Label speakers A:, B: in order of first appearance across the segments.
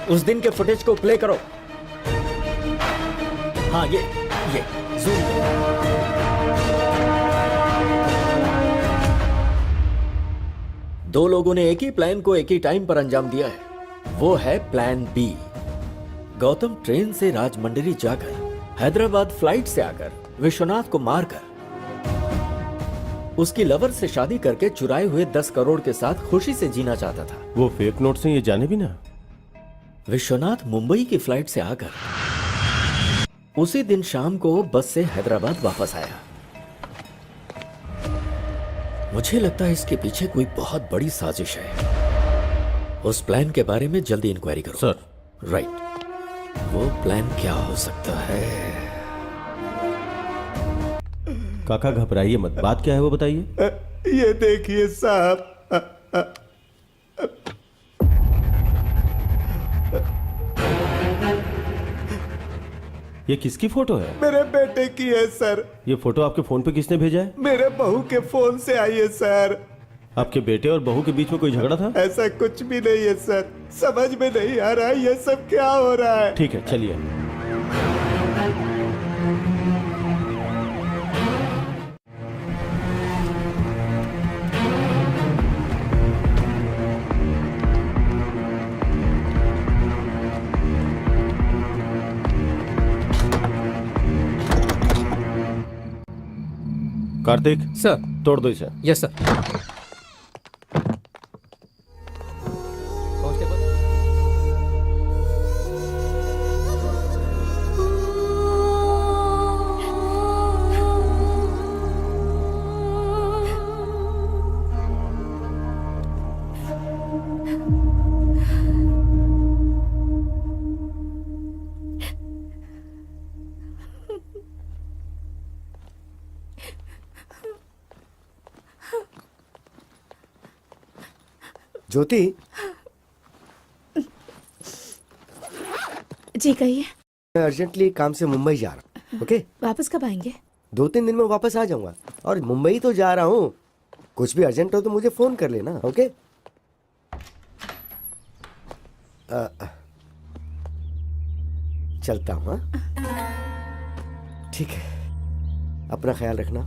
A: उस दिन के फुटेज को प्ले करो। हाँ ये जूम। दो लोगों ने एक ही प्लान को एक ही टाइम पर अंजाम दिया है, वो है प्लान बी। गौतम ट्रेन से राजमंड्री जाकर हैदराबाद फ्लाइट से आकर विश्वनाथ को मारकर उसकी लवर से शादी करके चुराए हुए 10 करोड़ के साथ खुशी से जीना चाहता था।
B: वो फेक नोट से ये जाने भी ना।
A: विश्वनाथ मुंबई की फ्लाइट से आकर उसी दिन शाम को बस से हैदराबाद वापस आया। मुझे लगता है इसके पीछे कोई बहुत बड़ी साजिश है। उस प्लान के बारे में जल्दी इंक्वायरी करो।
B: सर।
A: राइट, वो प्लान क्या हो सकता है?
B: काका घबराइए मत, बात क्या है वो बताइए।
C: ये देखिए साहब,
B: ये किसकी फोटो है?
C: मेरे बेटे की है सर।
B: ये फोटो आपके फोन पे किसने भेजा है?
C: मेरे बहू के फोन से आई है सर।
B: आपके बेटे और बहू के बीच में कोई झगड़ा था?
C: ऐसा कुछ भी नहीं है सर, समझ में नहीं आ रहा ये सब क्या हो रहा है।
B: ठीक है चलिए। कार्तिक
D: सर।
B: तोड़ दो इसे।
D: Yes sir.
C: ज्योति
E: जी कहिए।
C: मैं अर्जेंटली काम से मुंबई जा रहा हूँ। ओके,
E: वापस कब आएंगे?
C: 2-3 दिन में वापस आ जाऊंगा। और मुंबई तो जा रहा हूँ, कुछ भी अर्जेंट हो तो मुझे फोन कर लेना। ओके, चलता हूँ। हाँ? ठीक है, अपना ख्याल रखना।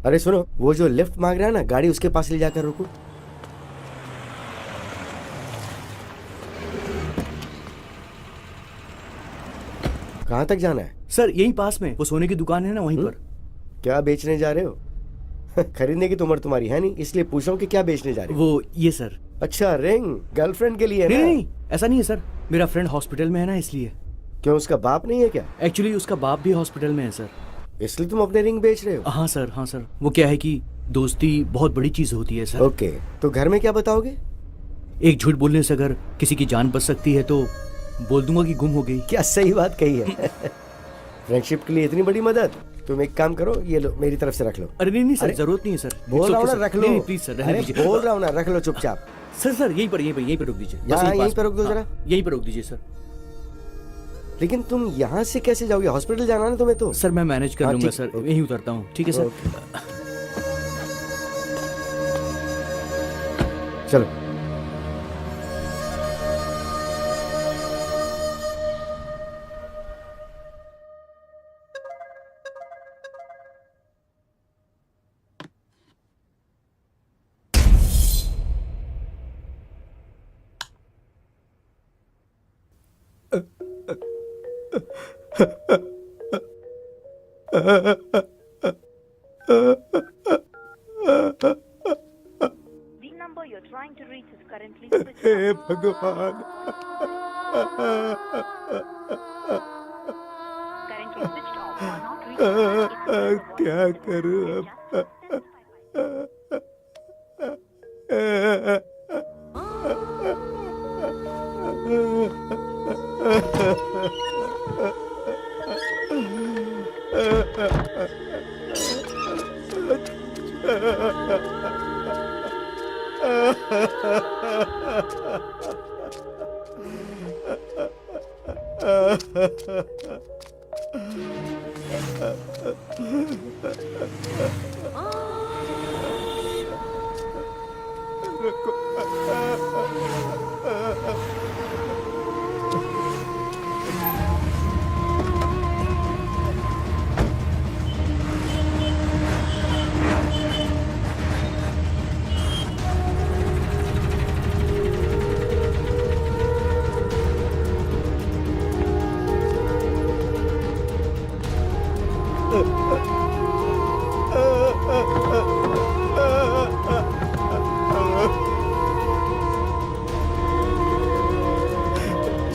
C: अरे सुनो, वो जो लिफ्ट मांग रहा है ना, गाड़ी उसके पास ले जाकर रुको। कहाँ तक जाना है?
D: सर यहीं पास में वो सोने की दुकान है ना, वहीं पर।
C: क्या बेचने जा रहे हो? खरीदने की तो उम्र तुम्हारी है नहीं, इसलिए पूछ रहा हूँ कि क्या बेचने जा रहे हो?
D: वो ये सर।
C: अच्छा, रिंग गर्लफ्रेंड के लिए है
D: नहीं
C: ना?
D: नहीं, ऐसा नहीं है सर, मेरा फ्रेंड हॉस्पिटल में है ना, इसलिए।
C: क्यों, उसका बाप नहीं है क्या?
D: एक्चुअली उसका बाप भी हॉस्पिटल में है सर,
C: इसलिए तुम अपने रिंग बेच रहे हो?
D: हाँ सर, हाँ सर। वो क्या है कि दोस्ती बहुत बड़ी चीज होती है सर।
C: ओके, तो घर में क्या बताओगे?
D: एक झूठ बोलने से अगर किसी की जान बच सकती है तो बोल दूंगा कि गुम हो गई।
C: क्या सही बात कही है। फ्रेंडशिप के लिए इतनी बड़ी मदद। तुम एक काम करो, ये लो, मेरी तरफ से रख लो।
D: अरे नहीं नहीं सर,
C: अरे,
D: जरूरत नहीं है सर।
C: बोल रहा हूँ ना, रख लो।
D: नहीं प्लीज सर, रहने
C: अरे
D: दीजिए।
C: बोल रहा हूँ ना, रख लो चुपचाप।
D: सर सर यहीं पर रोक दीजिए। बस
C: यहाँ यहीं
D: पास
C: पर रोक दो
D: में।
C: जरा।
D: हाँ, यहीं पर रोक दीजिए सर।
C: लेकिन तुम यहाँ से कैसे जाओगे? हॉस्पिटल जाना ना तुम्हें तो।
D: सर मैं मैनेज कर
C: हाँ,
D: लूंगा
C: ठीक,
D: सर,
C: ओके।
D: यहीं उतरता हूँ। ठीक है सर।
C: चलो।
F: The number you're trying to reach is currently
C: hey
F: switched off.
C: भगवान।
F: switched off or not reachable.
C: क्या करूं अब?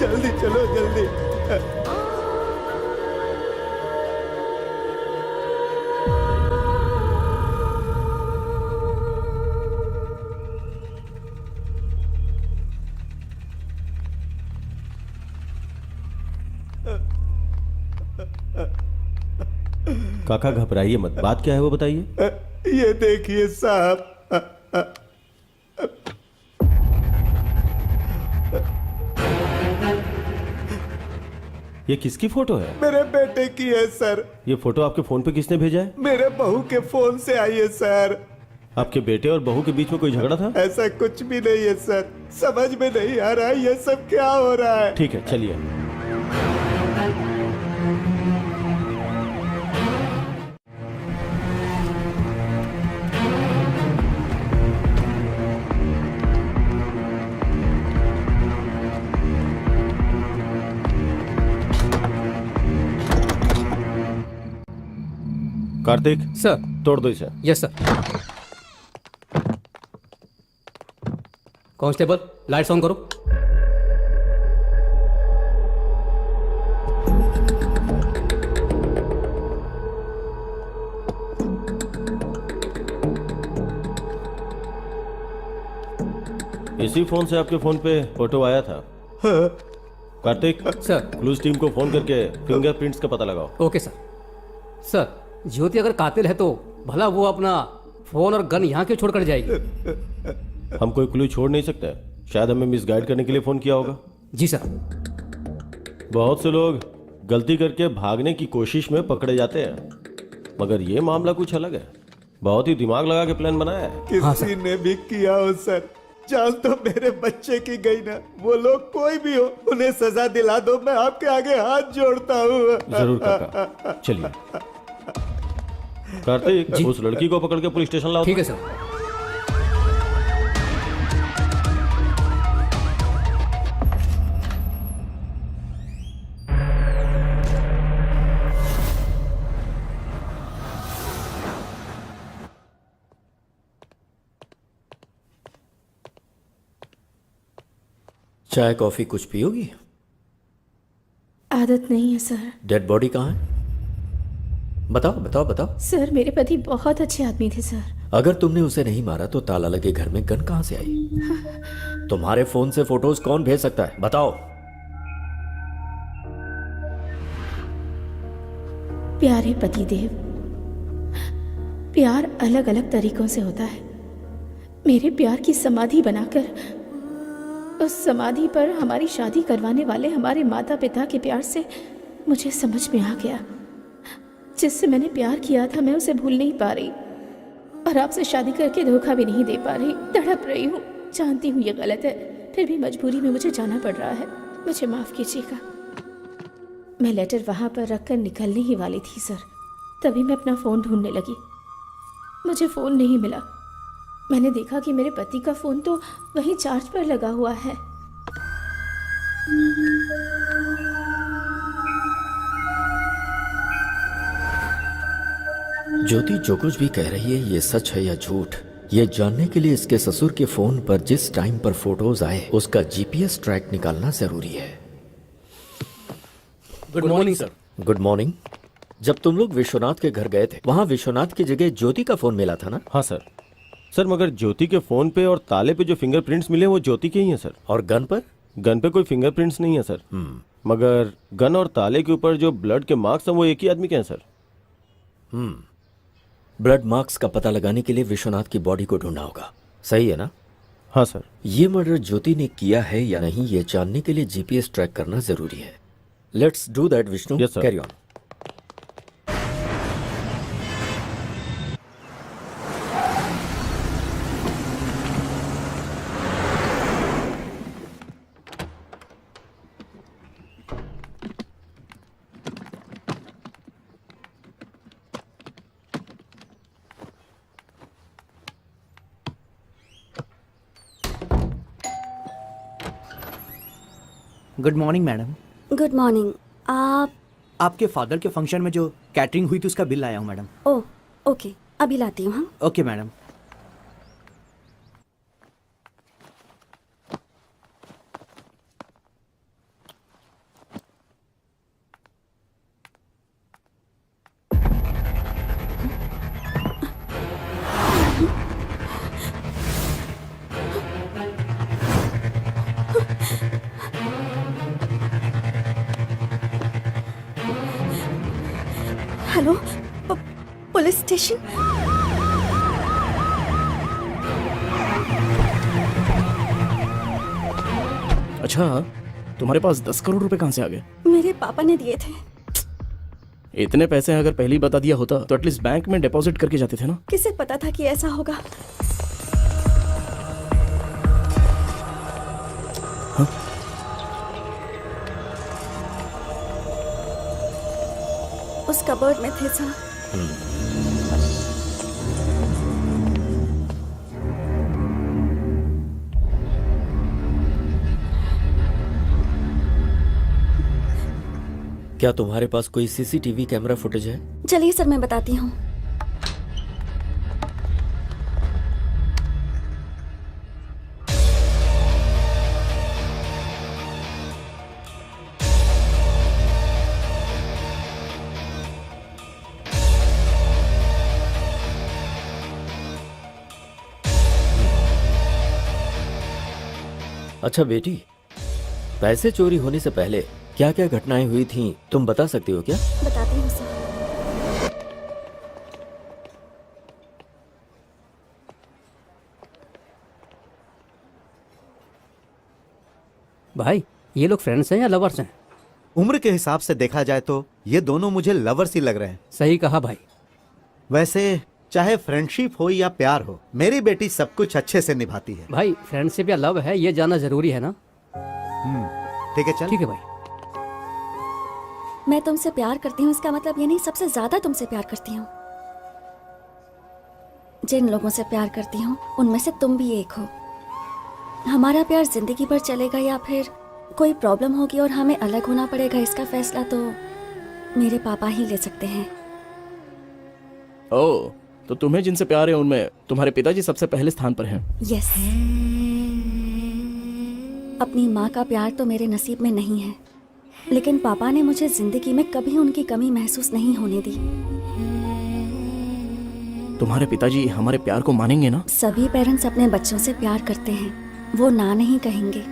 C: जल्दी चलो जल्दी।
B: काका घबराइए मत, बात क्या है वो बताइए।
C: ये देखिए साहब,
B: ये किसकी फोटो है?
C: मेरे बेटे की है सर।
B: ये फोटो आपके फोन पे किसने भेजा है?
C: मेरे बहू के फोन से आई है सर।
B: आपके बेटे और बहू के बीच में कोई झगड़ा था?
C: ऐसा कुछ भी नहीं है सर, समझ में नहीं आ रहा है ये सब क्या हो रहा है।
B: ठीक है चलिए। कार्तिक
D: सर।
B: तोड़ दो इसे।
D: Yes sir. Constable lights on करो।
B: इसी फोन से आपके फोन पे फोटो आया था। कार्तिक
D: सर।
B: क्लूज टीम को फोन करके फिंगरप्रिंट्स का पता लगाओ।
D: Okay sir. सर ज्योति अगर कातिल है तो भला वो अपना फोन और गन यहाँ क्यों छोड़कर जाएगी?
B: हम कोई क्लू छोड़ नहीं सकते, शायद हमें मिसगाइड करने के लिए फोन किया होगा।
D: जी सर।
B: बहुत से लोग गलती करके भागने की कोशिश में पकड़े जाते हैं, मगर ये मामला कुछ अलग है। बहुत ही दिमाग लगा के प्लान बनाया है।
C: किसी ने भी किया हो सर, जान तो मेरे बच्चे की गई ना। वो लोग कोई भी हो, उन्हें सजा दिला दो, मैं आपके आगे हाथ जोड़ता हूँ।
B: जरूर काका, चलिए। कार्तिक उस लड़की को पकड़ के पुलिस स्टेशन लाओ।
D: ठीक है सर।
A: चाय कॉफी कुछ पियोगी?
E: आदत नहीं है सर।
A: डेड बॉडी कहाँ है? बताओ बताओ बताओ।
E: सर मेरे पति बहुत अच्छे आदमी थे सर।
A: अगर तुमने उसे नहीं मारा तो ताला लगे घर में गन कहां से आई? तुम्हारे फोन से फोटोज कौन भेज सकता है, बताओ।
E: प्यारे पतिदेव, प्यार अलग अलग तरीकों से होता है। मेरे प्यार की समाधि बनाकर उस समाधि पर हमारी शादी करवाने वाले हमारे माता पिता के प्यार से मुझे समझ में आ गया, जिससे मैंने प्यार किया था मैं उसे भूल नहीं पा रही, और आपसे शादी करके धोखा भी नहीं दे पा रही। तड़प रही हूँ, जानती हूँ ये गलत है, फिर भी मजबूरी में मुझे जाना पड़ रहा है। मुझे माफ़ कीजिएगा। मैं लेटर वहाँ पर रखकर निकलने ही वाली थी सर, तभी मैं अपना फ़ोन ढूंढने लगी। मुझे फ़ोन नहीं मिला। मैंने देखा कि मेरे पति का फ़ोन तो वहीं चार्ज पर लगा हुआ है।
A: ज्योति जो कुछ भी कह रही है ये सच है या झूठ, ये जानने के लिए इसके ससुर के फोन पर जिस टाइम पर फोटोज आए उसका जीपीएस ट्रैक निकालना जरूरी है।
D: Good morning sir.
A: Good morning. जब तुम लोग विश्वनाथ के घर गए थे वहां विश्वनाथ की जगह ज्योति का फोन मिला था ना?
B: हाँ सर। सर मगर ज्योति के फोन पे और ताले पे जो फिंगरप्रिंट्स मिले वो ज्योति के ही हैं सर।
A: और गन पर?
B: गन पे कोई फिंगरप्रिंट्स नहीं है सर। मगर गन और ताले के ऊपर जो ब्लड के मार्क्स हैं वो एक ही आदमी के हैं सर।
A: ब्लड मार्क्स का पता लगाने के लिए विश्वनाथ की बॉडी को ढूंढना होगा, सही है ना?
B: हाँ सर।
A: ये मर्डर ज्योति ने किया है या नहीं ये जानने के लिए जीपीएस ट्रैक करना जरूरी है। Let's do that Vishnu.
B: Yes, sir.
A: Carry on.
G: Good morning madam.
H: Good morning. आप
G: आपके फादर के फंक्शन में जो कैटरिंग हुई थी उसका बिल लाया हूँ मैडम।
H: ओह ओके, अभी लाती हूँ। हाँ,
G: okay madam.
H: Hello, police station.
I: अच्छा, तुम्हारे पास 10 करोड़ रुपए कहाँ से आ गए?
H: मेरे पापा ने दिए थे।
I: इतने पैसे अगर पहले ही बता दिया होता तो एटलीस्ट बैंक में डिपॉजिट करके जाते थे ना।
H: किसे पता था कि ऐसा होगा? उस कबर्ड में थे सर।
A: क्या तुम्हारे पास कोई सीसीटीवी कैमरा फुटेज है?
H: चलिए सर, मैं बताती हूँ।
A: अच्छा बेटी, पैसे चोरी होने से पहले क्या क्या घटनाएं हुई थीं तुम बता सकती हो क्या?
H: बताती हूँ सर।
D: भाई ये लोग फ्रेंड्स हैं या लवर्स हैं?
C: उम्र के हिसाब से देखा जाए तो ये दोनों मुझे लवर्स ही लग रहे हैं।
D: सही कहा भाई।
C: वैसे चाहे फ्रेंडशिप हो या प्यार हो, मेरी बेटी सब कुछ अच्छे से निभाती है।
D: भाई फ्रेंडशिप या लव है ये जानना जरूरी है ना?
C: ठीक है, चल।
D: ठीक है भाई।
H: मैं तुमसे प्यार करती हूँ इसका मतलब ये नहीं सबसे ज्यादा तुमसे प्यार करती हूँ। जिन लोगों से प्यार करती हूँ उनमें से तुम भी एक हो। हमारा प्यार जिंदगी भर चलेगा या फिर कोई प्रॉब्लम होगी और हमें अलग होना पड़ेगा, इसका फैसला तो मेरे पापा ही ले सकते हैं।
I: ओह, तो तुम्हें जिनसे प्यार है उनमें तुम्हारे पिताजी सबसे पहले स्थान पर हैं।
H: यस। अपनी माँ का प्यार तो मेरे नसीब में नहीं है, लेकिन पापा ने मुझे जिंदगी में कभी उनकी कमी महसूस नहीं होने दी।
I: तुम्हारे पिताजी हमारे प्यार को मानेंगे ना?
H: सभी पेरेंट्स अपने बच्चों से प्यार करते हैं, वो ना नहीं कहेंगे।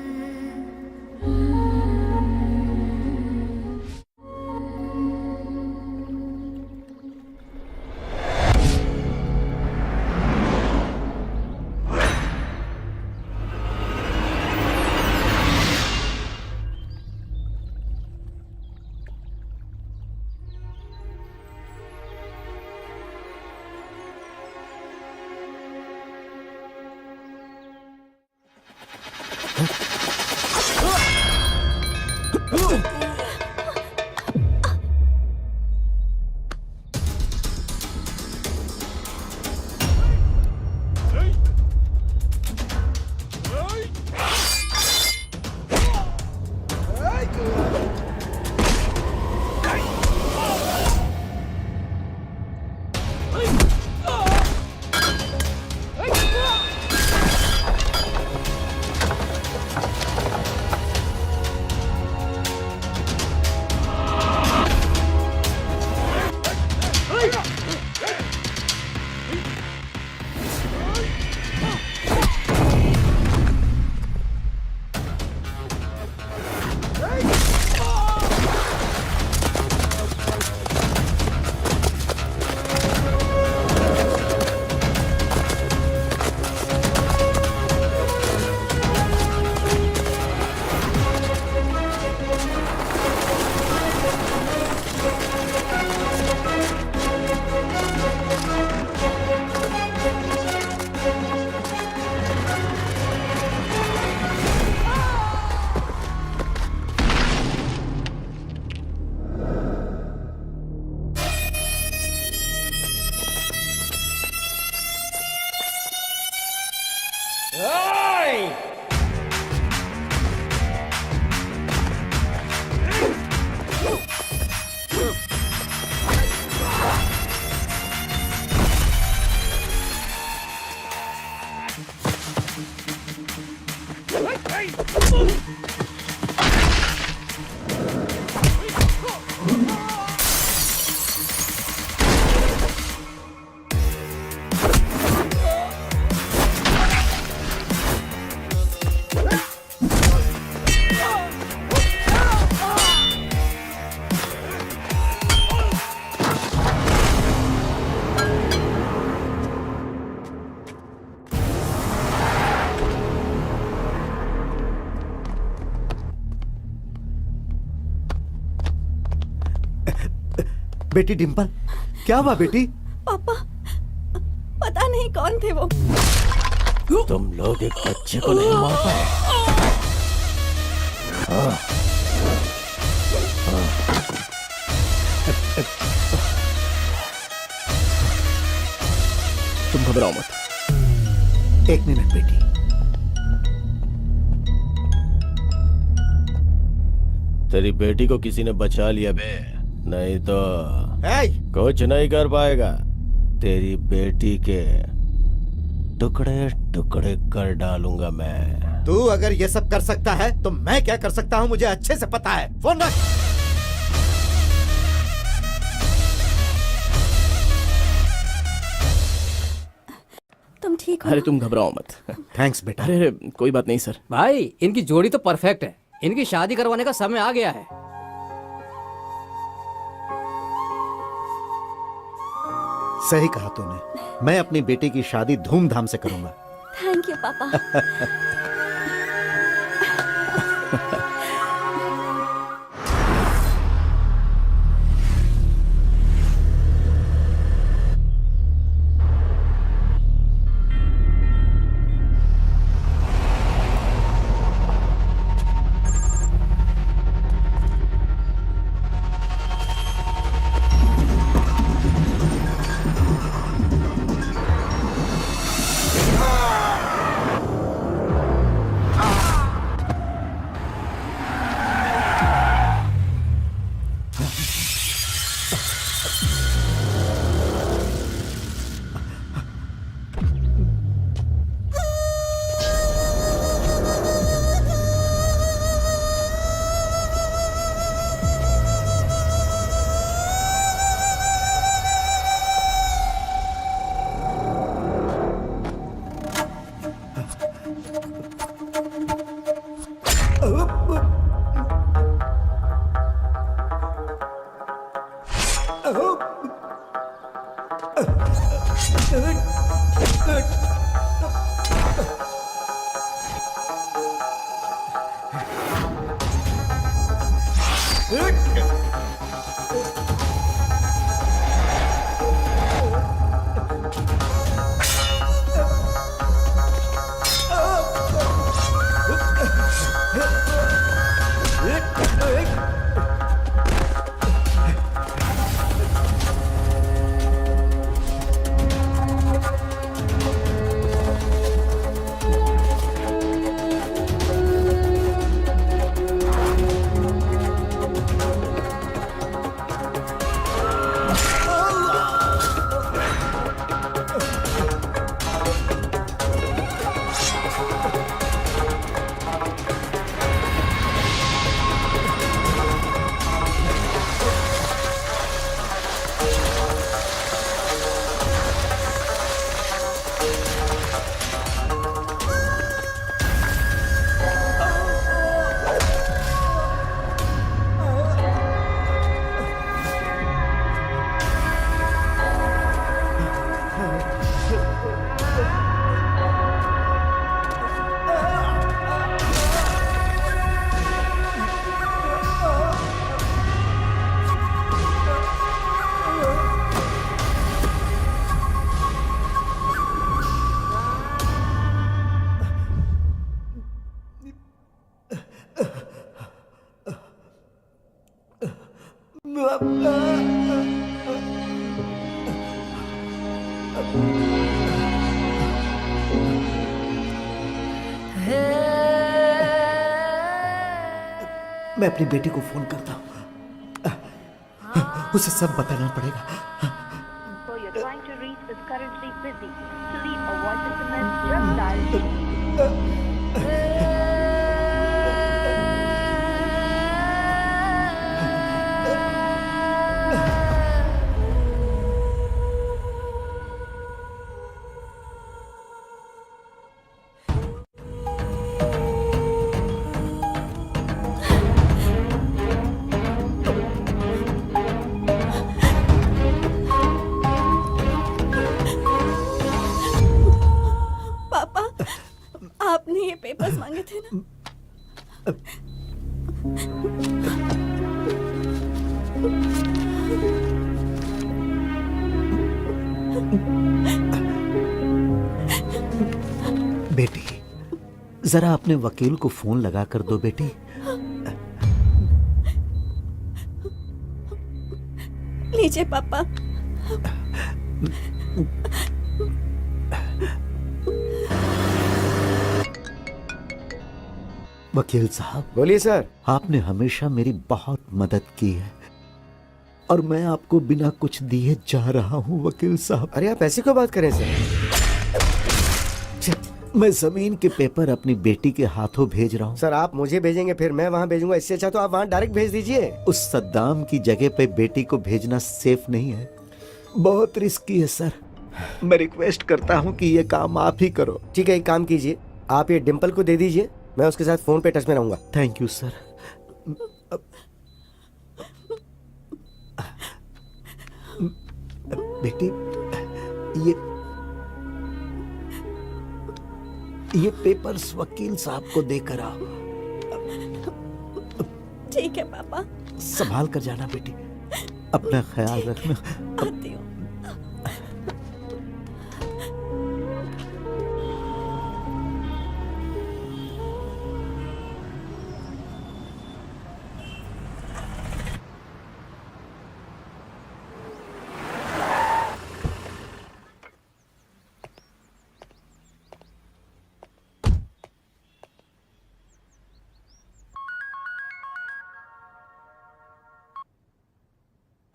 C: बेटी डिम्पल, क्या हुआ बेटी?
H: पापा, पता नहीं कौन थे वो।
B: तुम लोग एक बच्चे को नहीं मार पाए।
I: तुम घबराओ मत।
C: एक मिनट बेटी।
B: तेरी बेटी को किसी ने बचा लिया बे, नहीं तो
C: ए,
B: कुछ नहीं कर पाएगा। तेरी बेटी के टुकड़े टुकड़े कर डालूंगा मैं।
C: तू अगर ये सब कर सकता है तो मैं क्या कर सकता हूँ मुझे अच्छे से पता है। फोन रख।
H: तुम ठीक हो?
I: अरे तुम घबराओ मत।
C: थैंक्स बेटा।
I: अरे अरे कोई बात नहीं सर।
D: भाई इनकी जोड़ी तो परफेक्ट है, इनकी शादी करवाने का समय आ गया है।
C: सही कहा तूने। मैं अपनी बेटी की शादी धूमधाम से करूंगा।
H: थैंक यू पापा।
C: मैं अपनी बेटी को फोन करता हूँ। उसे सब बताना पड़ेगा।
F: So you're trying to reach is currently busy. To leave a voice SMS, just dial
H: पापा, आपने ये पेपर्स मांगे थे ना?
C: जरा अपने वकील को फोन लगा कर दो बेटी।
H: लीजिए पापा।
C: वकील साहब,
J: बोलिए सर।
C: आपने हमेशा मेरी बहुत मदद की है और मैं आपको बिना कुछ दिए जा रहा हूं वकील साहब।
J: अरे आप ऐसी क्यों बात करें सर?
C: मैं जमीन के पेपर अपनी बेटी के हाथों भेज रहा हूं।
J: सर आप मुझे भेजेंगे फिर मैं वहाँ भेजूंगा, इससे अच्छा तो आप वहाँ डायरेक्ट भेज दीजिए।
C: उस सद्दाम की जगह पे बेटी को भेजना सेफ नहीं है, बहुत रिस्की है सर। मैं रिक्वेस्ट करता हूं कि ये काम आप ही करो।
J: ठीक है, एक काम कीजिए, आप ये डिम्पल को दे दीजिए, मैं उसके साथ फोन पे टच में रहूंगा।
C: Thank you sir. बेटी, ये पेपर्स वकील साहब को देकर आओ।
H: ठीक है पापा।
C: संभाल कर जाना बेटी, अपना ख्याल रखना।
H: आती हूँ।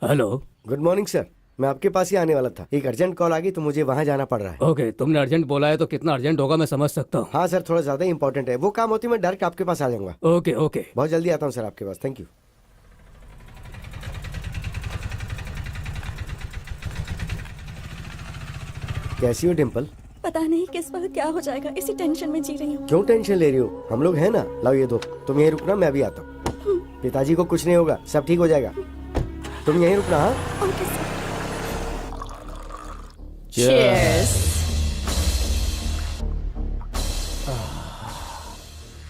D: हेलो।
J: गुड मॉर्निंग सर, मैं आपके पास ही आने वाला था, एक अर्जेंट कॉल आ गई तो मुझे वहाँ जाना पड़ रहा है।
D: ओके, तुमने अर्जेंट बोला है तो कितना अर्जेंट होगा मैं समझ सकता हूँ।
J: हाँ सर, थोड़ा ज्यादा इंपॉर्टेंट है, वो काम होती मैं डायरेक्ट आपके पास आ जाऊंगा।
D: Okay okay.
J: बहुत जल्दी आता हूँ सर आपके पास। Thank you. कैसी हो डिम्पल?
H: पता नहीं किस वक्त क्या हो जाएगा, इसी टेंशन में जी रही हूँ।
J: क्यों टेंशन ले रही हो, हम लोग हैं ना। लाओ ये दो, तुम यहीं रुकना, मैं अभी आता हूँ। पिताजी को कुछ नहीं होगा, सब ठीक हो जाएगा, तुम यहीं रुकना। हाँ
H: ओके सर।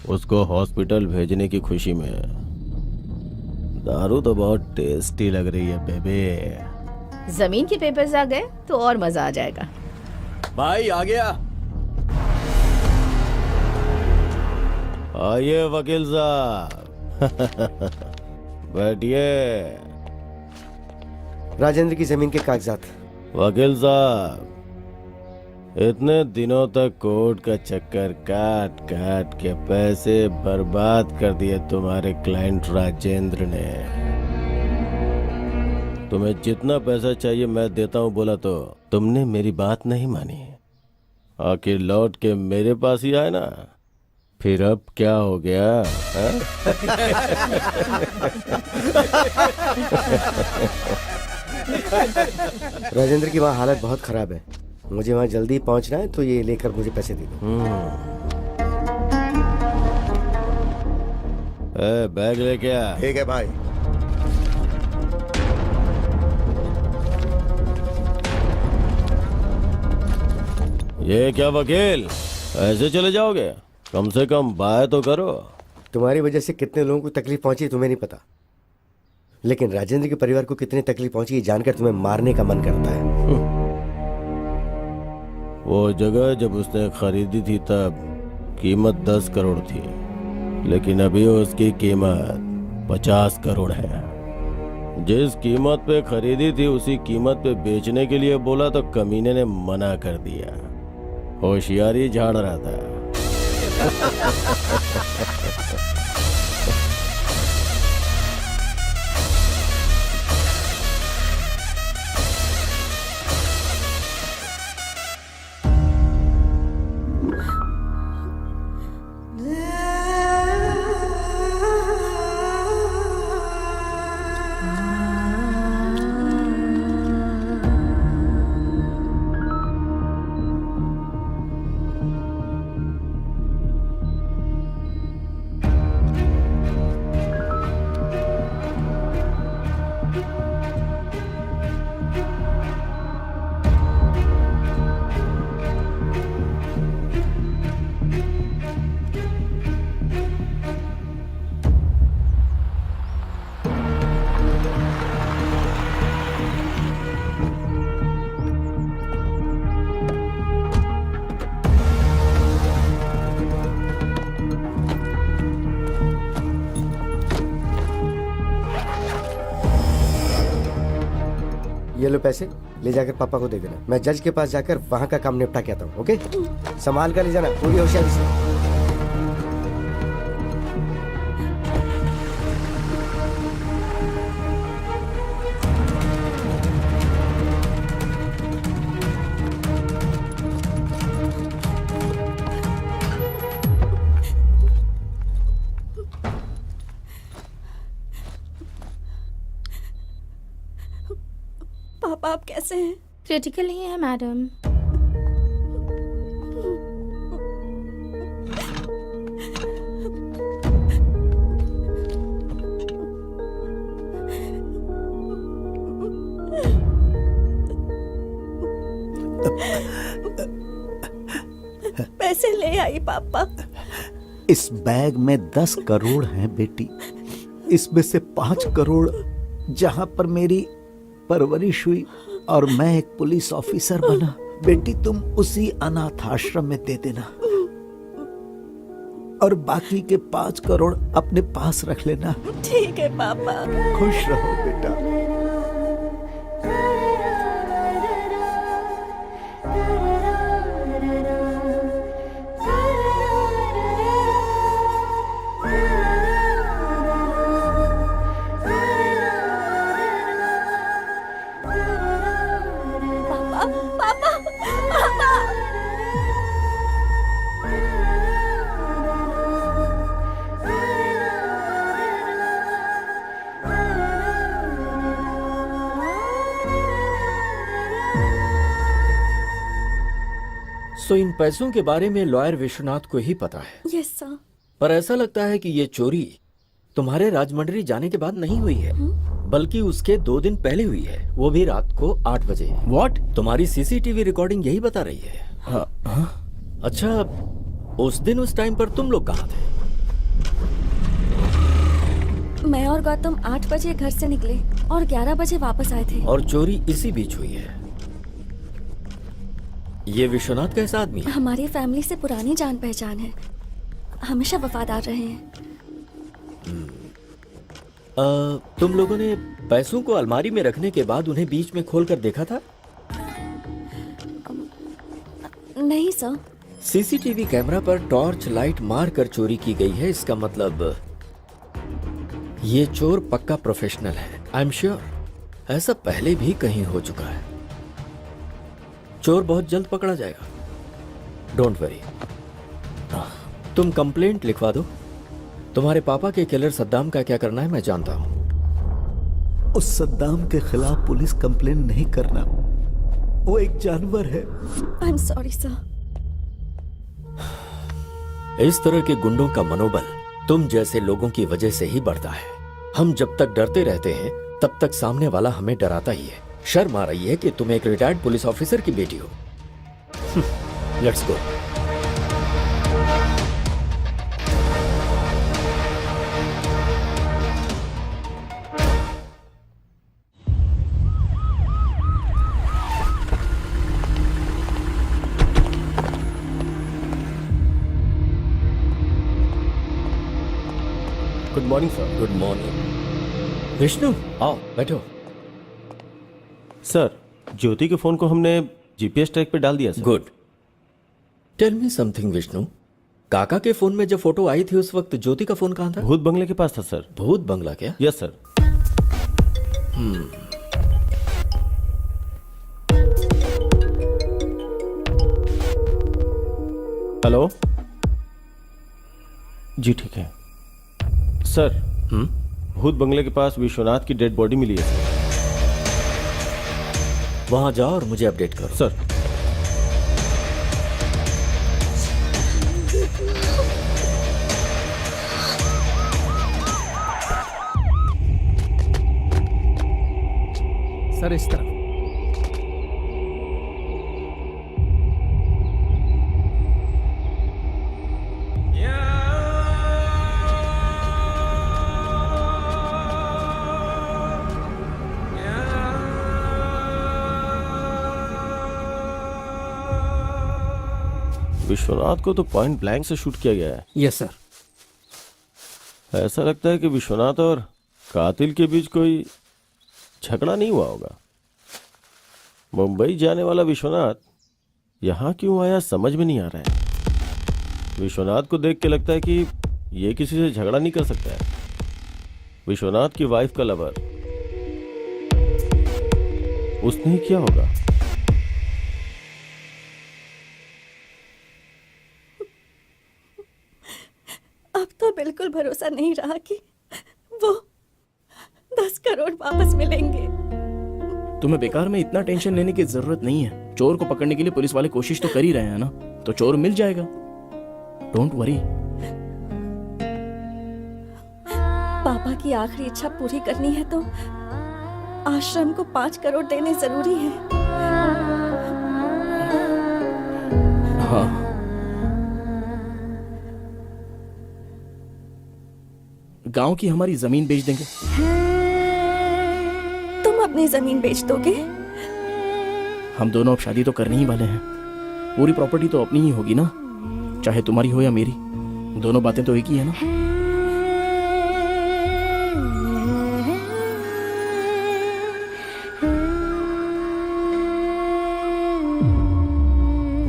B: उसको हॉस्पिटल भेजने की खुशी में दारू तो बहुत टेस्टी लग रही है बेबे।
E: जमीन के पेपर्स आ गए तो और मजा आ जाएगा।
A: भाई आ गया।
B: आइए वकील साहब। बैठिए।
J: राजेंद्र की जमीन के कागजात।
B: वकील साहब, इतने दिनों तक कोर्ट का चक्कर काट काट के पैसे बर्बाद कर दिए तुम्हारे क्लाइंट राजेंद्र ने। तुम्हें जितना पैसा चाहिए मैं देता हूँ बोला तो तुमने मेरी बात नहीं मानी, आखिर लौट के मेरे पास ही आए ना। फिर अब क्या हो गया?
J: राजेंद्र की वहाँ हालत बहुत खराब है, मुझे वहाँ जल्दी पहुँचना है, तो ये लेकर मुझे पैसे दे दो।
B: बैग लेके आ।
C: ठीक है भाई।
B: ये क्या वकील, ऐसे चले जाओगे? कम से कम बाय तो करो।
J: तुम्हारी वजह से कितने लोगों को तकलीफ पहुंची तुम्हें नहीं पता, लेकिन राजेंद्र के परिवार को कितनी तकलीफ पहुंची ये जानकर तुम्हें मारने का मन करता है।
B: वो जगह जब उसने खरीदी थी तब कीमत 10 करोड़ थी, लेकिन अभी उसकी कीमत 50 करोड़ है। जिस कीमत पे खरीदी थी उसी कीमत पे बेचने के लिए बोला तो कमीने ने मना कर दिया। होशियारी झाड़ रहा था।
J: ये लो पैसे, ले जाकर पापा को दे देना। मैं जज के पास जाकर वहाँ का काम निपटा के आता हूँ। ओके, संभाल कर ले जाना पूरी होशियारी से।
H: पापा आप कैसे हैं?
E: क्रिटिकल ही है मैडम।
H: पैसे ले आई पापा।
C: इस बैग में 10 करोड़ हैं बेटी। इसमें से 5 करोड़ जहां पर मेरी परवरिश हुई और मैं एक पुलिस ऑफिसर बना, बेटी तुम उसी अनाथ आश्रम में दे देना और बाकी के 5 करोड़ अपने पास रख लेना।
H: ठीक है पापा।
C: खुश रहो बेटा।
A: सो इन पैसों के बारे में लॉयर विश्वनाथ को ही पता है।
H: Yes sir.
A: पर ऐसा लगता है कि ये चोरी तुम्हारे राजमंड्री जाने के बाद नहीं हुई है, बल्कि उसके 2 दिन पहले हुई है, वो भी रात को 8 बजे।
I: व्हाट?
A: तुम्हारी सीसीटीवी रिकॉर्डिंग यही बता रही है। अच्छा, उस दिन उस टाइम पर तुम लोग कहाँ थे?
H: मैं और गौतम 8 बजे घर से निकले और 11 बजे वापस आए थे।
A: और चोरी इसी बीच हुई है। ये विश्वनाथ कैसा आदमी है?
H: हमारी फैमिली से पुरानी जान पहचान है, हमेशा वफादार रहे हैं।
A: तुम लोगों ने पैसों को अलमारी में रखने के बाद उन्हें बीच में खोलकर देखा था?
H: नहीं सर।
A: सीसीटीवी कैमरा पर टॉर्च लाइट मार कर चोरी की गई है, इसका मतलब ये चोर पक्का प्रोफेशनल है। आई एम श्योर ऐसा पहले भी कहीं हो चुका है। चोर बहुत जल्द पकड़ा जाएगा, डोंट वरी। तुम कंप्लेंट लिखवा दो। तुम्हारे पापा के किलर सद्दाम का क्या करना है मैं जानता हूं।
C: उस सद्दाम के खिलाफ पुलिस कंप्लेन नहीं करना, वो एक जानवर है।
H: I am sorry sir.
A: इस तरह के गुंडों का मनोबल तुम जैसे लोगों की वजह से ही बढ़ता है। हम जब तक डरते रहते हैं तब तक सामने वाला हमें डराता ही है। शर्म आ रही है कि तुम एक रिटायर्ड पुलिस ऑफिसर की बेटी हो। Let's go.
B: Good morning sir.
A: Good morning. Vishnu आओ बैठो।
B: सर, ज्योति के फोन को हमने जीपीएस ट्रैक पे डाल दिया sir.
A: Good. Tell me something Vishnu, काका के फोन में जब फोटो आई थी उस वक्त ज्योति का फोन कहाँ था?
B: भूत बंगले के पास था सर।
A: भूत बंगला क्या?
B: Yes sir. हेलो जी, ठीक है सर। भूत बंगले के पास विश्वनाथ की डेड बॉडी मिली है सर।
A: वहां जाओ और मुझे अपडेट करो।
B: सर।
D: सर इस तरफ।
B: विश्वनाथ को तो पॉइंट ब्लैंक से शूट किया गया है।
D: Yes sir.
B: ऐसा लगता है कि विश्वनाथ और कातिल के बीच कोई झगड़ा नहीं हुआ होगा। मुंबई जाने वाला विश्वनाथ यहाँ क्यों आया समझ में नहीं आ रहा है। विश्वनाथ को देख के लगता है कि ये किसी से झगड़ा नहीं कर सकता है। विश्वनाथ की वाइफ का लवर, उसने ही किया होगा।
H: अब तो बिल्कुल भरोसा नहीं रहा कि वो 10 करोड़ वापस मिलेंगे।
I: तुम्हें बेकार में इतना टेंशन लेने की जरूरत नहीं है। चोर को पकड़ने के लिए पुलिस वाले कोशिश तो कर ही रहे हैं ना, तो चोर मिल जाएगा। Don't worry.
H: पापा की आखिरी इच्छा पूरी करनी है तो आश्रम को 5 करोड़ देने जरूरी है।
I: हाँ, गांव की हमारी जमीन बेच देंगे।
H: तुम अपनी जमीन बेच दोगे?
I: हम दोनों अब शादी तो करने ही वाले हैं। पूरी प्रॉपर्टी तो अपनी ही होगी ना, चाहे तुम्हारी हो या मेरी। दोनों बातें तो एक ही है ना।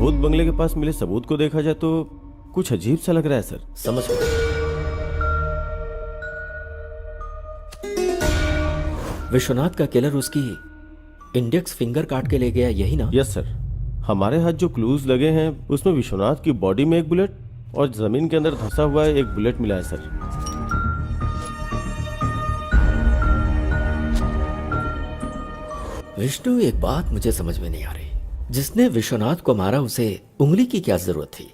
B: भूत बंगले के पास मिले सबूत को देखा जाए तो कुछ अजीब सा लग रहा है सर।
A: समझ गया। विश्वनाथ का किलर उसकी इंडेक्स फिंगर काट के ले गया, यही ना?
B: Yes sir. हमारे हाथ जो क्लूज लगे हैं उसमें विश्वनाथ की बॉडी में एक बुलेट और जमीन के अंदर धंसा हुआ है एक बुलेट मिला है सर।
A: विष्णु, एक बात मुझे समझ में नहीं आ रही। जिसने विश्वनाथ को मारा उसे उंगली की क्या जरूरत थी?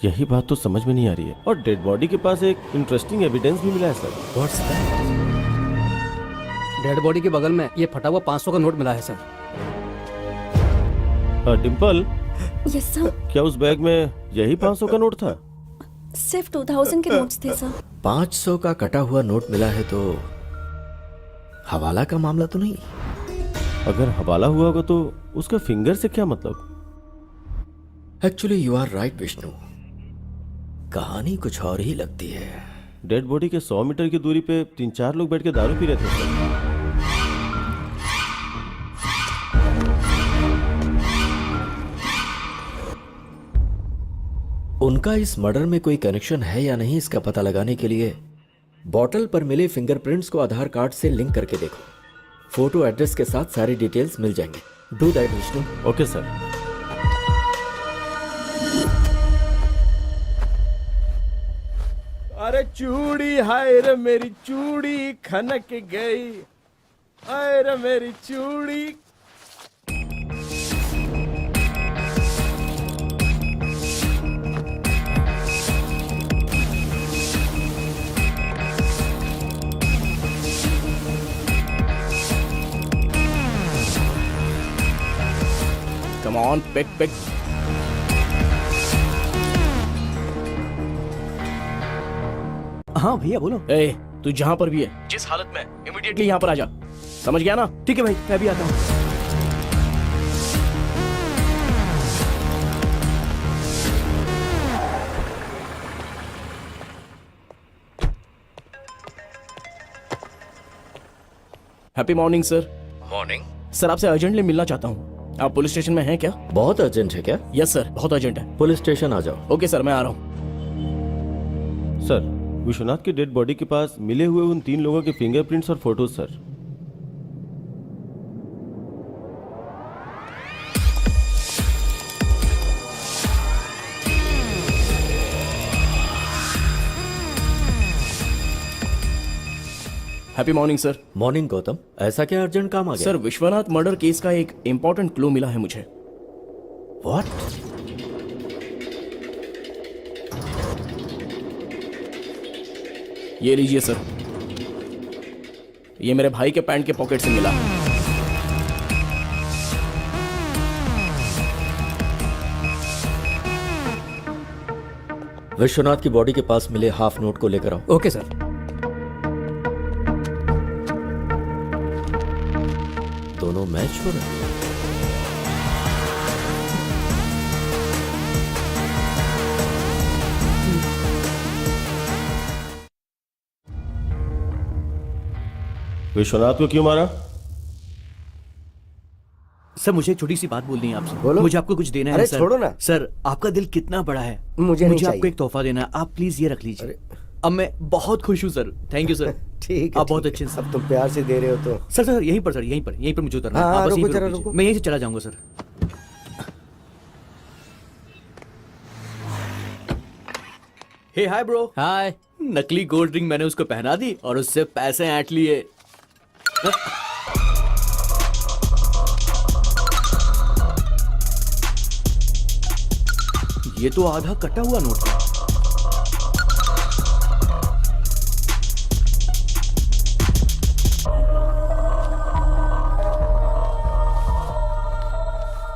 B: यही बात तो समझ में नहीं आ रही है। और डेड बॉडी के पास एक इंटरेस्टिंग एविडेंस भी मिला है sir.
A: What's that?
D: Dead body के बगल में ये फटा हुआ 500 का नोट मिला है सर।
B: Dimple,
H: yes sir.
B: क्या उस बैग में यही 500 का नोट था?
H: सिर्फ 2000 के नोट्स थे सर।
A: 500 का कटा हुआ नोट मिला है तो हवाला का मामला तो नहीं?
B: अगर हवाला हुआ होगा तो उसका फिंगर से क्या मतलब?
A: Actually you are right Vishnu, कहानी कुछ और ही लगती है।
B: डेड बॉडी के 100 मीटर की दूरी पे 3-4 लोग बैठ के दारू पी रहे थे सर।
A: उनका इस मर्डर में कोई कनेक्शन है या नहीं, इसका पता लगाने के लिए बॉटल पर मिले फिंगरप्रिंट्स को आधार कार्ड से लिंक करके देखो। फोटो एड्रेस के साथ सारी डिटेल्स मिल जाएंगे। Do that Vishnu.
B: Okay sir.
K: अरे चूड़ी, हाय रे मेरी चूड़ी खनक गई, हाय रे मेरी चूड़ी।
I: Come on, pick pick.
G: हाँ भैया बोलो।
I: ए, तू जहां पर भी है, जिस हालत में, इमीडिएटली यहां पर आ जा। समझ गया ना?
G: ठीक है भाई, मैं भी आता हूँ।
I: Happy morning sir.
A: Morning.
I: Sir, आपसे अर्जेंटली मिलना चाहता हूँ। आप पुलिस स्टेशन में हैं क्या?
A: बहुत अर्जेंट है क्या?
I: यस सर, बहुत अर्जेंट है।
A: पुलिस स्टेशन आ जाओ।
I: ओके सर, मैं आ रहा हूँ।
B: सर, विश्वनाथ की डेड बॉडी के पास मिले हुए उन 3 लोगों के फिंगरप्रिंट्स और photos sir.
I: Happy morning sir.
A: Morning Gautam, ऐसा क्या अर्जेंट काम आ गया?
I: सर, विश्वनाथ मर्डर केस का एक इंपॉर्टेंट क्लू मिला है मुझे।
A: व्हाट?
I: ये लीजिए सर, ये मेरे भाई के पैंट के पॉकेट से मिला।
A: विश्वनाथ की बॉडी के पास मिले हाफ नोट को लेकर आओ।
D: Okay sir.
A: दोनों मैच हो रहे हैं।
B: विश्वनाथ को क्यों मारा?
G: सर मुझे एक छोटी सी बात बोलनी है आपसे।
J: बोलो।
G: मुझे आपको कुछ देना है
J: अरे
G: सर।
J: छोड़ो ना।
G: सर आपका दिल कितना बड़ा है।
J: मुझे नहीं
G: आपको
J: चाहिए।
G: एक तोहफा देना है, आप प्लीज ये रख लीजिए।
J: अरे।
G: अब मैं बहुत खुश हूँ सर। Thank you sir.
J: ठीक है,
G: आप बहुत
J: ठीक
G: अच्छे
J: है।
G: हैं सर।
J: अब तुम प्यार से दे रहे हो तो
G: सर सर यहीं पर, सर यहीं पर मुझे उतरना है।
J: हाँ,
G: आप बस
J: रुको
G: यहीं पर
J: जरा,
G: रुक लीजिए।
J: रुको।
G: मैं यहीं से चला जाऊंगा सर। हे हाय ब्रो।
D: हाय।
G: नकली गोल्ड रिंग मैंने उसको पहना दी और उससे पैसे ऐंठ लिए। ये तो आधा कटा हुआ नोट है।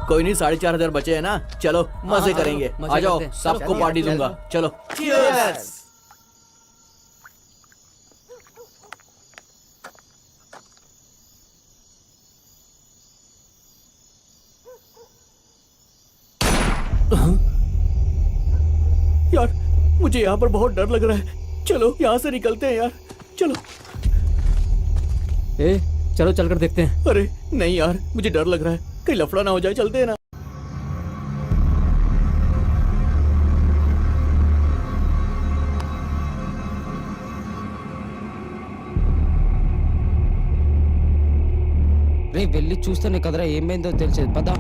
G: कोई नहीं, 4,500 बचे हैं ना। चलो मजे करेंगे।
D: मजे
G: आ जाओ,
D: करते हैं।
G: सबको पार्टी दूंगा। चलो। यार मुझे यहाँ पर बहुत डर लग रहा है। चलो यहाँ से निकलते हैं यार। चलो।
D: ए चलो चलकर देखते हैं।
G: अरे नहीं यार, मुझे डर लग रहा है, कहीं लफड़ा ना हो जाए। चलते हैं ना।
L: రే వెళ్ళి చూస్తేనే కదరా ఏమైందో తెలిసేది పదా.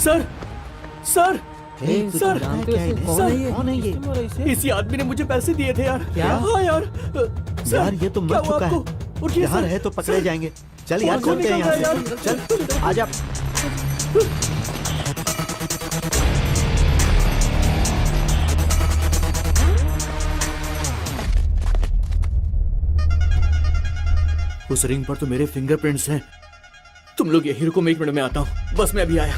G: सर सर सर
D: जानते हो इसे? कौन है ये?
C: कौन है ये?
G: इसी आदमी ने मुझे पैसे दिए थे यार।
D: क्या?
G: हाँ यार। सर,
C: यार ये तो
G: क्या
C: मर
G: हुआ
C: चुका है।
G: आपको? उठिए
C: यार
G: सर।
C: है तो पकड़े जाएंगे। चल यार
G: कौन
C: चलते हैं
G: निकल रहा
C: यहाँ
G: है
C: से।
G: यार?
C: चल आजा।
G: उस रिंग पर तो मेरे फिंगरप्रिंट्स हैं। तुम लोग यही रुको, मैं 1 मिनट में आता हूँ। बस मैं अभी आया।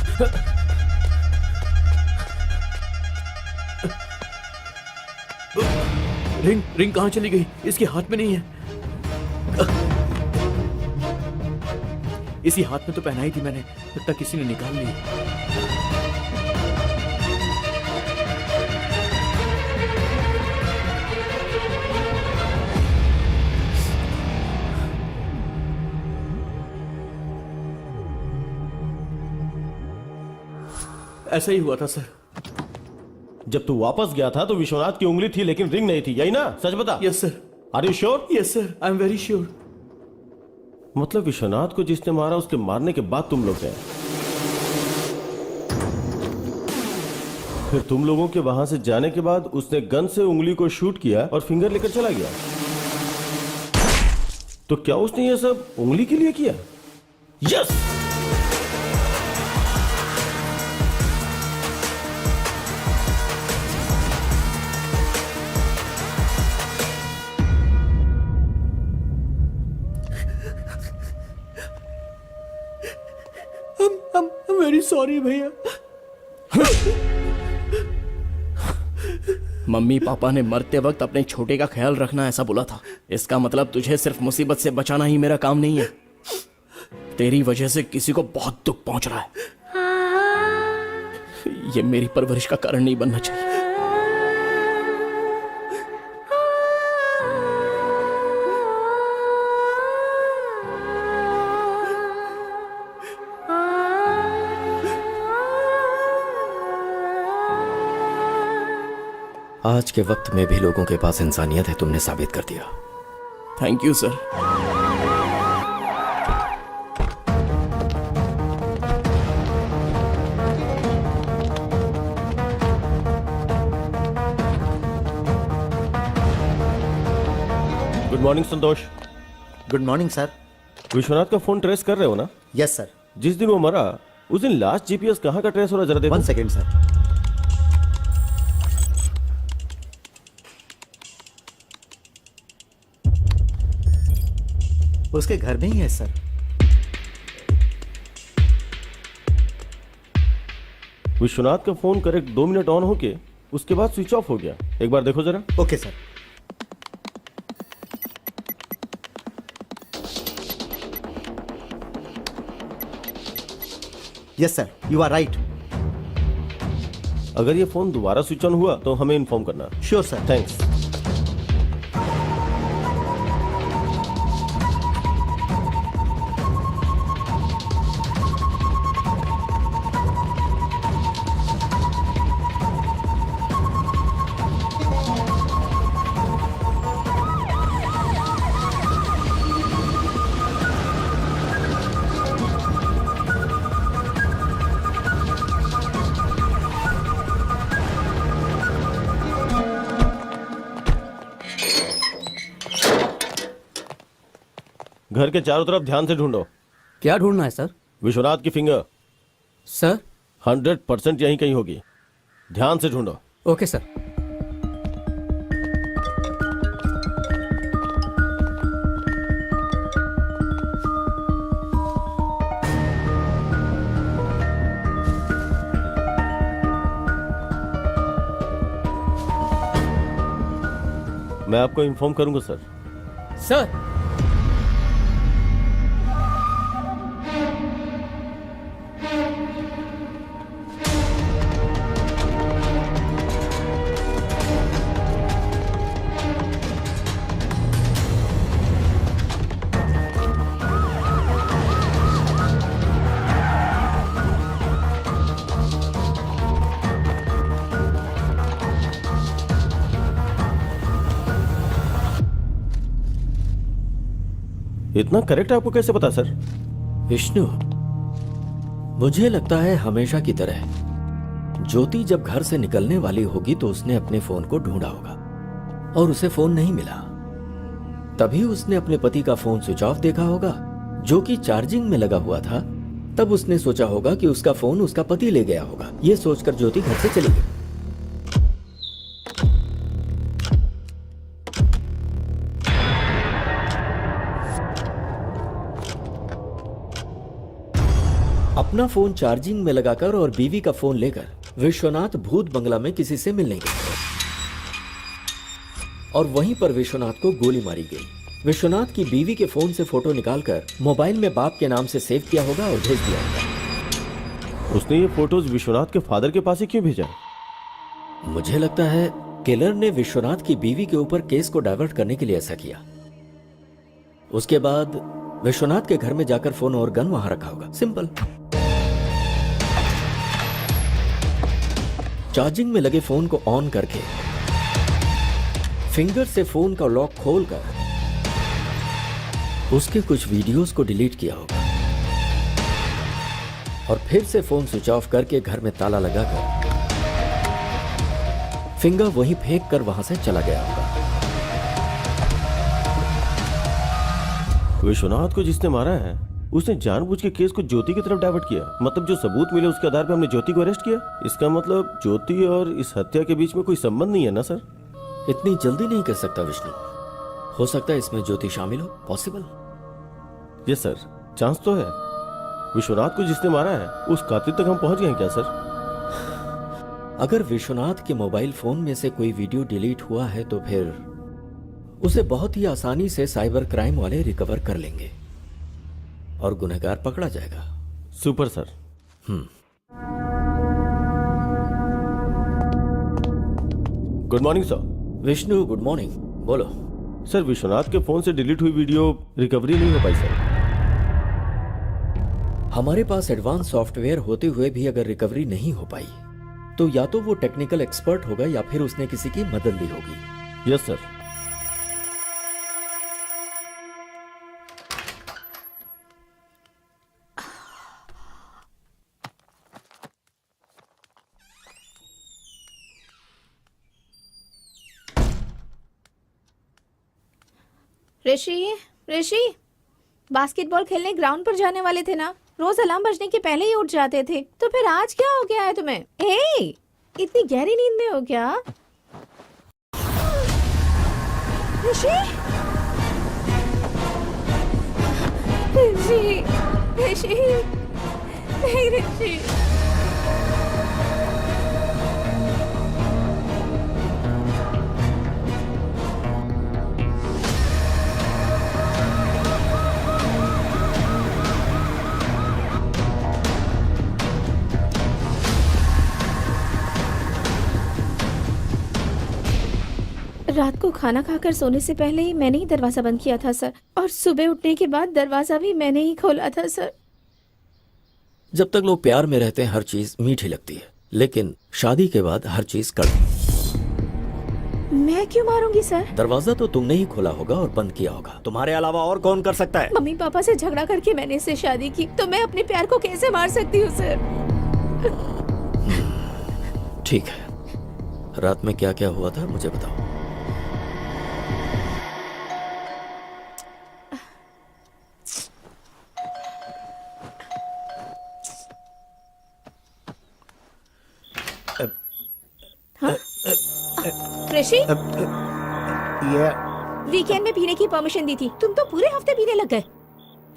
G: रिंग कहाँ चली गई? इसके हाथ में नहीं है। इसी हाथ में तो पहनाई थी मैंने, लगता किसी ने निकाल ली। ऐसा ही हुआ था सर।
B: जब तू वापस गया था तो विश्वनाथ की उंगली थी लेकिन रिंग नहीं थी, यही ना? सच बता।
G: Yes sir.
B: Are you sure?
G: Yes sir, I am very sure.
B: मतलब विश्वनाथ को जिसने मारा उसके मारने के बाद तुम लोग गए, फिर तुम लोगों के वहां से जाने के बाद उसने गन से उंगली को शूट किया और फिंगर लेकर चला गया। तो क्या उसने ये सब उंगली के लिए किया? यस।
G: I'm very sorry भैया।
I: मम्मी पापा ने मरते वक्त अपने छोटे का ख्याल रखना ऐसा बोला था। इसका मतलब तुझे सिर्फ मुसीबत से बचाना ही मेरा काम नहीं है। तेरी वजह से किसी को बहुत दुख पहुंच रहा है। ये मेरी परवरिश का कारण नहीं बनना चाहिए।
A: आज के वक्त में भी लोगों के पास इंसानियत है, तुमने साबित कर दिया।
I: Thank you sir.
B: Good morning Santosh.
C: Good morning sir.
B: Vishwanath का फोन ट्रेस कर रहे हो ना?
C: Yes sir.
B: जिस दिन वो मरा उस दिन लास्ट जीपीएस कहाँ का ट्रेस हो रहा, जरा देखो।
C: 1 सेकेंड सर। उसके घर में ही है सर।
B: विश्वनाथ का फोन करेक्ट 2 मिनट ऑन होके उसके बाद स्विच ऑफ हो गया। एक बार देखो जरा।
C: Okay sir. Yes sir, you are right.
B: अगर ये फोन दोबारा स्विच ऑन हुआ तो हमें इन्फॉर्म करना।
C: Sure sir.
B: थैंक्स। घर के चारों तरफ ध्यान से ढूंढो।
D: क्या ढूंढना है सर?
B: विश्वनाथ की फिंगर
D: सर
B: 100% यहीं कहीं होगी। ध्यान से ढूंढो।
D: Okay sir.
B: मैं आपको इन्फॉर्म करूंगा सर।
D: सर
B: इतना करेक्ट आपको कैसे पता सर?
A: विष्णु, मुझे लगता है हमेशा की तरह ज्योति जब घर से निकलने वाली होगी तो उसने अपने फोन को ढूंढा होगा और उसे फोन नहीं मिला। तभी उसने अपने पति का फोन स्विच ऑफ देखा होगा जो कि चार्जिंग में लगा हुआ था। तब उसने सोचा होगा कि उसका फोन उसका पति ले गया होगा। यह सोचकर ज्योति घर से चली गई। अपना फोन चार्जिंग में लगाकर और बीवी का फोन लेकर विश्वनाथ भूत बंगला में किसी से मिलने गए और वहीं पर विश्वनाथ को गोली मारी गई। विश्वनाथ की बीवी के फोन से फोटो निकालकर मोबाइल में बाप के नाम से सेव किया होगा और भेज दिया होगा।
B: उसने ये फोटोज विश्वनाथ के फादर के पास ही क्यों भेजा?
A: मुझे लगता है किलर ने विश्वनाथ की बीवी के ऊपर केस को डाइवर्ट करने के लिए ऐसा किया। उसके बाद विश्वनाथ के घर में जाकर फोन और गन वहां रखा होगा। सिंपल। चार्जिंग में लगे फोन को ऑन करके फिंगर से फोन का लॉक खोलकर उसके कुछ वीडियोस को डिलीट किया होगा और फिर से फोन स्विच ऑफ करके घर में ताला लगाकर फिंगर वहीं फेंक कर वहां से चला गया होगा।
B: विश्वनाथ को जिसने मारा है उसने जानबूझ के केस को ज्योति की तरफ डाइवर्ट किया। मतलब जो सबूत मिले उसके आधार पर हमने ज्योति को अरेस्ट किया। इसका मतलब ज्योति और इस हत्या के बीच में कोई संबंध नहीं है ना सर?
A: इतनी जल्दी नहीं कर सकता विष्णु। हो सकता है इसमें ज्योति शामिल हो। पॉसिबल।
B: यस सर, चांस तो है। विश्वनाथ को जिसने मारा है उस कातिल तक हम पहुंच गए हैं क्या सर?
A: अगर विश्वनाथ के मोबाइल फोन में से कोई वीडियो डिलीट हुआ है तो फिर उसे बहुत ही आसानी से साइबर क्राइम वाले रिकवर कर लेंगे और गुनहगार पकड़ा जाएगा।
B: Super sir. Good morning sir.
A: Vishnu good morning. बोलो।
B: सर विश्वनाथ के फोन से डिलीट हुई वीडियो रिकवरी नहीं हो पाई सर।
A: हमारे पास एडवांस सॉफ्टवेयर होते हुए भी अगर रिकवरी नहीं हो पाई तो या तो वो टेक्निकल एक्सपर्ट होगा या फिर उसने किसी की मदद ली होगी।
B: Yes sir.
E: Rishi, Rishi, basketball खेलने ग्राउंड पर जाने वाले थे ना? रोज अलार्म बजने के पहले ही उठ जाते थे। तो फिर आज क्या हो गया है तुम्हें? ए, इतनी गहरी नींद में हो क्या? ऋषि, ऋषि, ऋषि, नहीं ऋषि। रात को खाना खाकर सोने से पहले ही मैंने ही दरवाजा बंद किया था सर, और सुबह उठने के बाद दरवाजा भी मैंने ही खोला था सर।
A: जब तक लोग प्यार में रहते हैं हर चीज मीठी लगती है, लेकिन शादी के बाद हर चीज कड़वी।
E: मैं क्यों मारूंगी सर?
A: दरवाजा तो तुमने ही खोला होगा और बंद किया होगा, तुम्हारे अलावा और कौन कर सकता है?
E: मम्मी पापा से झगड़ा करके मैंने इससे शादी की, तो मैं अपने प्यार को कैसे मार सकती हूँ सर?
A: ठीक है, रात में क्या क्या हुआ था मुझे बताओ।
E: ऋषि,
C: ये
E: वीकेंड में पीने की परमिशन दी थी, तुम तो पूरे हफ्ते पीने लग गए।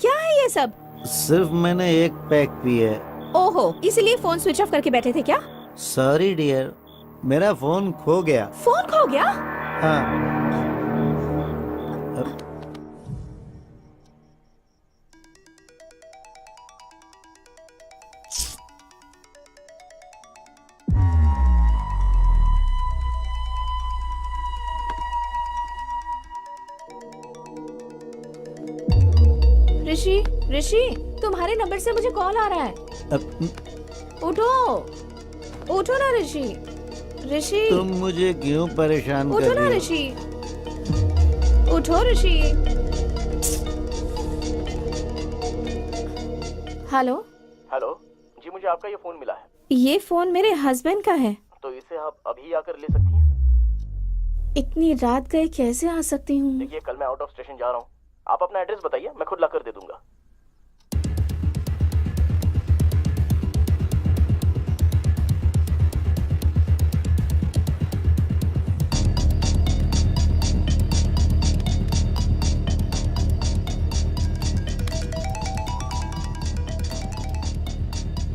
E: क्या है ये सब?
C: सिर्फ मैंने एक पैक पी है।
E: ओहो, इसलिए फोन स्विच ऑफ करके बैठे थे क्या?
C: सॉरी डियर, मेरा फोन खो गया।
E: फोन खो गया?
C: हाँ।
E: ऋषि, ऋषि, तुम्हारे नंबर से मुझे कॉल आ रहा है। उठो, उठो ना ऋषि। ऋषि,
C: तुम मुझे क्यों परेशान कर
E: उठो ना
C: रही हो?
E: ऋषि, उठो ऋषि। हेलो।
I: हेलो जी, मुझे आपका ये फोन मिला है।
E: ये फोन मेरे हस्बैंड का है।
I: तो इसे आप अभी आकर ले सकती हैं?
E: इतनी रात गए कैसे आ सकती हूँ?
I: देखिए, कल मैं आउट ऑफ स्टेशन जा रहा हूँ, आप अपना एड्रेस बताइए, मैं खुद लाकर दे दूंगा।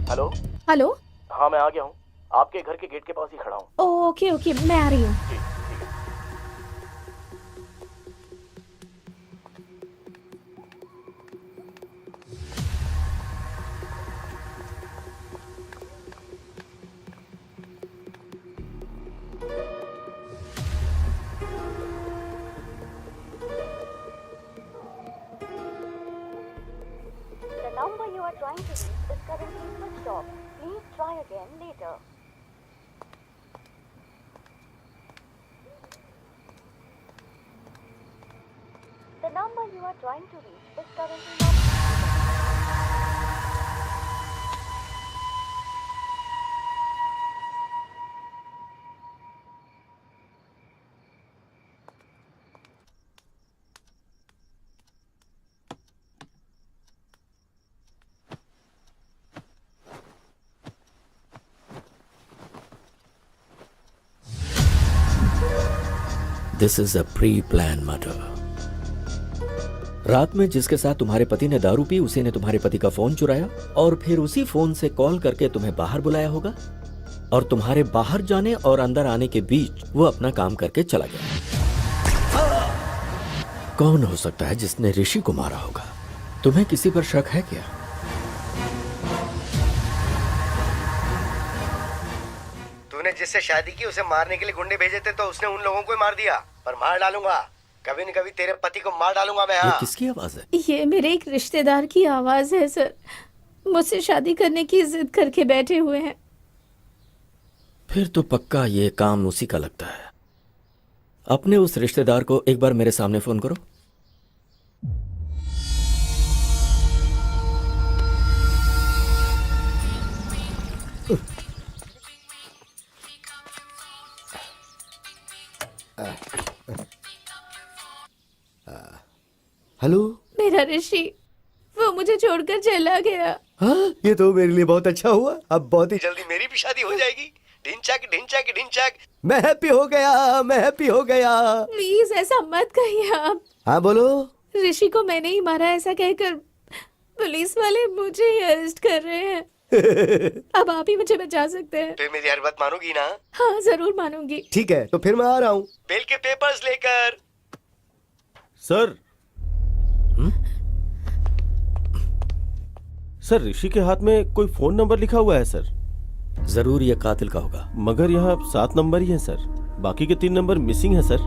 I: हेलो।
E: हेलो।
I: हाँ, मैं आ गया हूँ, आपके घर के गेट के पास ही खड़ा हूँ।
E: ओके ओके, मैं आ रही हूँ।
I: जी, ठीक है।
H: The number you are trying to reach is currently switched off. Please try again later. The number you are trying to reach is currently not.
A: This is a pre plan murder. रात में जिसके साथ तुम्हारे पति ने दारू P, उसी ने तुम्हारे पति का फोन चुराया और फिर उसी फोन से कॉल करके तुम्हें बाहर बुलाया होगा, और तुम्हारे बाहर जाने और अंदर आने के बीच वो अपना काम करके चला गया। कौन हो सकता है जिसने ऋषि को मारा होगा? तुम्हें किसी पर शक है क्या?
J: तूने जिससे शादी की उसे मारने के लिए गुंडे भेजे थे, तो उसने उन लोगों को ही मार दिया। पर मार डालूंगा, कभी न कभी तेरे पति को मार डालूंगा मैं।
A: ये
J: हाँ।
A: किसकी आवाज है?
E: ये मेरे एक रिश्तेदार की आवाज है सर, मुझसे शादी करने की जिद करके बैठे हुए हैं।
A: फिर तो पक्का ये काम उसी का लगता है। अपने उस रिश्तेदार को एक बार मेरे सामने फोन करो।
J: हेलो।
E: मेरा ऋषि, वो मुझे छोड़कर चला गया।
J: हाँ, ये तो मेरे लिए बहुत अच्छा हुआ। अब बहुत ही जल्दी मेरी भी शादी हो जाएगी। ढिंचक ढिंचक ढिंचक। मैं हैप्पी हो गया, मैं हैप्पी हो गया।
E: प्लीज ऐसा मत कहिए आप।
J: हाँ बोलो।
E: ऋषि को मैंने ही मारा ऐसा कहकर पुलिस वाले मुझे ही अरेस्ट कर रहे हैं। अब आप ही मुझे बचा सकते हैं।
J: फिर मेरी हर बात मानोगी ना?
E: हाँ जरूर मानूंगी।
J: ठीक है, तो फिर मैं आ रहा हूँ बेल के पेपर्स लेकर।
B: सर। सर, ऋषि के हाथ में कोई फोन नंबर लिखा हुआ है सर।
A: जरूर ये कातिल का होगा।
B: मगर यहाँ 7 नंबर ही है सर, बाकी के 3 नंबर मिसिंग है सर।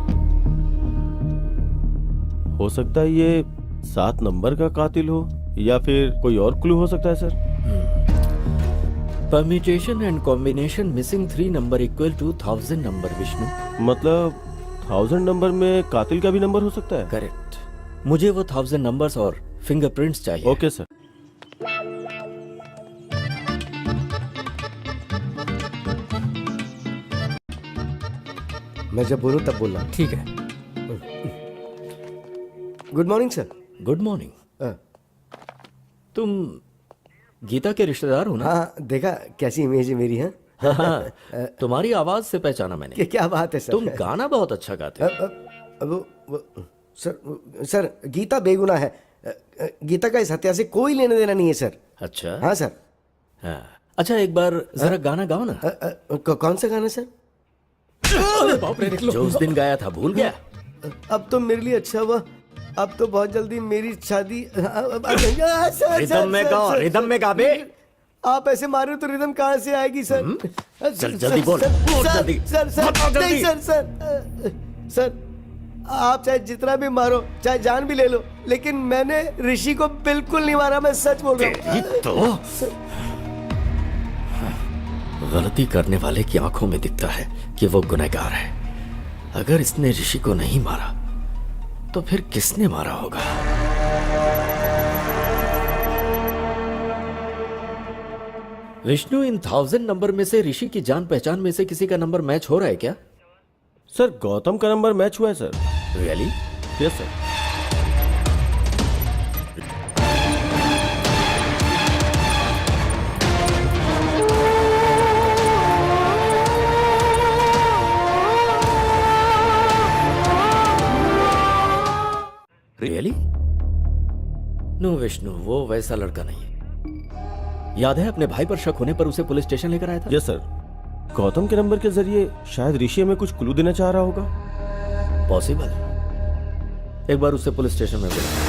B: हो सकता है ये 7 नंबर का कातिल हो या फिर कोई और क्लू हो सकता है sir.
A: Permutation and combination missing 3 number equal to 1000 number Vishnu.
B: मतलब 1000 नंबर में कातिल का भी नंबर हो सकता है।
A: करेक्ट। मुझे वो 1000 नंबर्स और फिंगरप्रिंट्स चाहिए।
B: Okay sir.
J: मैं जब बोलूं तब बोलना।
D: ठीक है।
J: Good morning sir.
A: Good morning.
J: हाँ
A: तुम गीता के रिश्तेदार हो ना?
J: हाँ, देखा कैसी इमेज है मेरी। हाँ
A: हाँ, तुम्हारी आवाज से पहचाना मैंने।
J: क्या बात है सर।
A: तुम गाना बहुत अच्छा गाते हो।
J: सर गीता बेगुनाह है। गीता का इस हत्या से कोई लेना देना नहीं है सर।
A: अच्छा।
J: हाँ सर।
A: हाँ। अच्छा, एक बार जरा गाना गाओ ना।
J: कौन सा गाना सर?
A: जो उस दिन गाया था, भूल गया?
J: अब तो मेरे लिए अच्छा हुआ, अब तो बहुत जल्दी मेरी शादी।
A: रिदम में गाओ, रिदम में गा बे।
J: आप ऐसे मारो तो रिदम कहाँ से आएगी सर?
A: चल जल्दी बोल, बोल जल्दी।
J: सर नहीं सर। सर आप चाहे जितना भी मारो, चाहे जान भी ले लो, लेकिन मैंने ऋषि को बिल्कुल नहीं मारा। मैं सच बोल रहा हूँ।
A: तो गलती करने वाले की आंखों में दिखता है कि वो गुनहगार है। अगर इसने ऋषि को नहीं मारा तो फिर किसने मारा होगा? विष्णु, इन 1000 नंबर में से ऋषि की जान पहचान में से किसी का नंबर मैच हो रहा है क्या?
B: सर गौतम का नंबर मैच हुआ है sir.
A: Really?
B: Yes sir.
A: Really? No Vishnu, वो वैसा लड़का नहीं है। याद है अपने भाई पर शक होने पर उसे पुलिस स्टेशन लेकर आया था?
B: Yes sir. गौतम के नंबर के जरिए शायद ऋषि हमें कुछ क्लू देना चाह रहा होगा।
A: पॉसिबल। एक बार उससे पुलिस स्टेशन में बुला।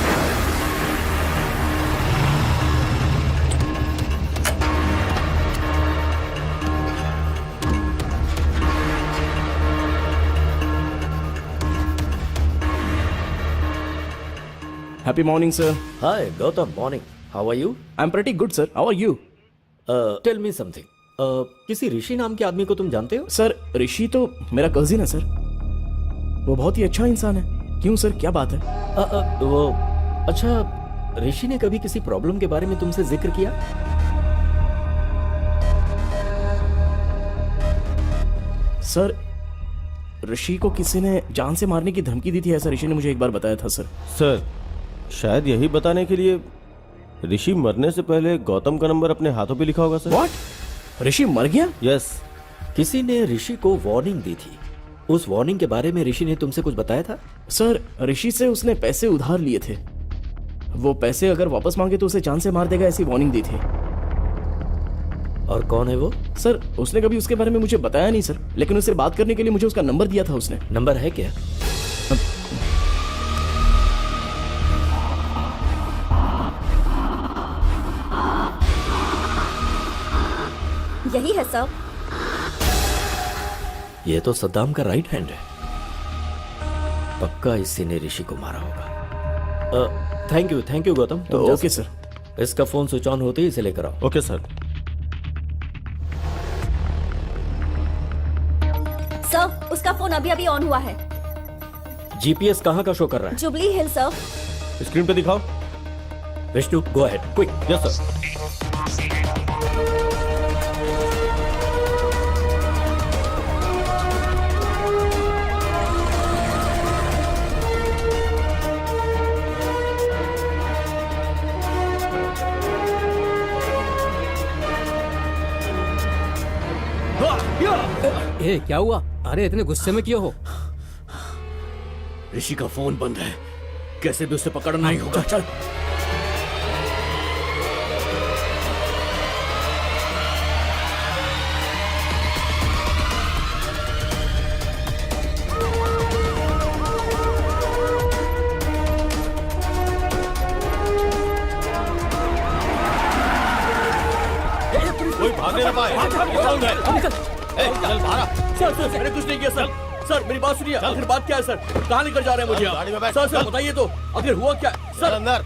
I: Happy morning, sir.
A: Hi Gautam, morning. How are you?
I: I'm pretty good, sir. How are you?
A: Tell me something. किसी ऋषि नाम के आदमी को तुम जानते हो?
I: सर ऋषि तो मेरा कजिन है सर। वो बहुत ही अच्छा इंसान है। क्यों सर, क्या बात है?
A: वो अच्छा, ऋषि ने कभी किसी प्रॉब्लम के बारे में तुमसे जिक्र किया?
I: सर ऋषि को किसी ने जान से मारने की धमकी दी थी, ऐसा ऋषि ने मुझे एक बार बताया था सर।
B: सर शायद यही बताने के लिए ऋषि मरने से पहले गौतम का नंबर अपने हाथों पे लिखा होगा सर।
I: व्हाट? ऋषि मर गया?
B: यस।
A: किसी ने ऋषि को वार्निंग दी थी। उस वार्निंग के बारे में ऋषि ने तुमसे कुछ बताया था?
I: सर ऋषि से उसने पैसे उधार लिए थे। वो पैसे अगर वापस मांगे तो उसे जान से मार देगा, ऐसी वार्निंग दी थी।
A: और कौन है वो?
I: सर उसने कभी उसके बारे में मुझे बताया नहीं सर, लेकिन उससे बात करने के लिए मुझे उसका नंबर दिया था उसने।
A: नंबर है क्या?
H: यही है सर।
A: ये तो सद्दाम का राइट हैंड है। पक्का इसी ने ऋषि को मारा होगा। Thank you Gautam.
I: तो ओके सर।
A: इसका फोन स्विच ऑन होते ही इसे लेकर आओ।
B: Okay sir.
H: सर उसका फोन अभी अभी ऑन हुआ है।
A: जीपीएस कहाँ का शो कर रहा है?
H: जुबली हिल सर।
B: स्क्रीन पे दिखाओ।
A: Vishnu go ahead quick.
B: Yes sir.
D: ए क्या हुआ? अरे इतने गुस्से में क्यों हो?
G: ऋषि का फोन बंद है, कैसे भी उसे पकड़ना ही होगा। चल
B: कोई भागने ना पाए।
G: चल बाहर। सर मैंने कुछ नहीं किया सर। सर मेरी बात सुनिए, आखिर बात क्या है सर? कहाँ लेकर जा रहे हैं मुझे आप?
B: गाड़ी में बैठ,
G: सर सर
B: चल।
G: बताइए तो, आखिर हुआ क्या सर?
B: अंदर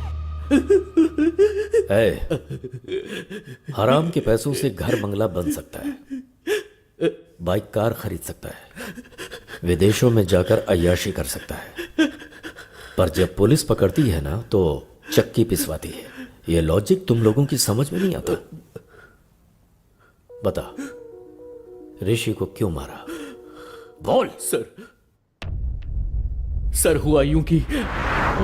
A: है हराम के पैसों से घर बंगला बन सकता है, बाइक कार खरीद सकता है, विदेशों में जाकर अय्याशी कर सकता है, पर जब पुलिस पकड़ती है ना तो चक्की पिसवाती है। ये लॉजिक तुम लोगों की समझ में नहीं आता। बता ऋषि को क्यों मारा? बोल।
G: सर हुआ यूं कि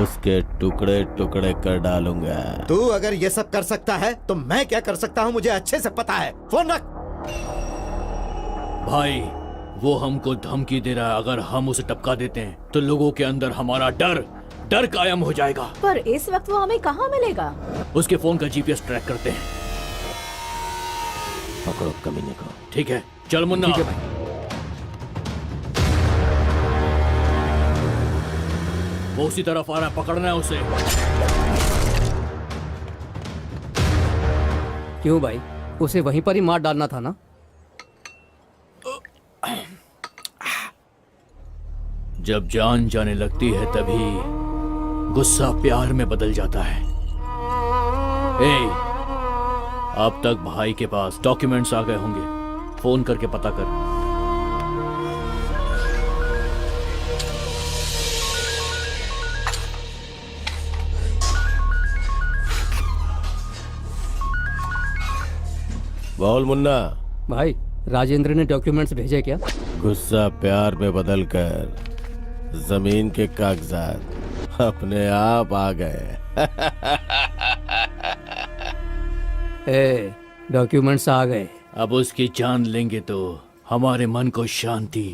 B: उसके टुकड़े टुकड़े कर डालूंगा।
C: तू अगर ये सब कर सकता है तो मैं क्या कर सकता हूँ मुझे अच्छे से पता है। फोन रख।
G: भाई वो हमको धमकी दे रहा है, अगर हम उसे टपका देते हैं तो लोगों के अंदर हमारा डर कायम हो जाएगा।
E: पर इस वक्त वो हमें कहाँ मिलेगा?
G: उसके फोन का जीपीएस ट्रैक करते हैं।
B: पकड़ो कमीने को।
G: ठीक है चल मुन्ना।
D: ठीक है भाई।
G: वो उसी तरफ आ रहा है, पकड़ना है उसे।
D: क्यों भाई, उसे वहीं पर ही मार डालना था ना?
G: जब जान जाने लगती है तभी गुस्सा प्यार में बदल जाता है। अब तक भाई के पास डॉक्यूमेंट्स आ गए होंगे, फोन करके पता कर।
B: बोल मुन्ना।
D: भाई राजेंद्र ने डॉक्यूमेंट्स भेजे क्या?
B: गुस्सा प्यार में बदल कर जमीन के कागजात अपने आप आ गए।
D: डॉक्यूमेंट्स आ गए।
G: अब उसकी जान लेंगे तो हमारे मन को शांति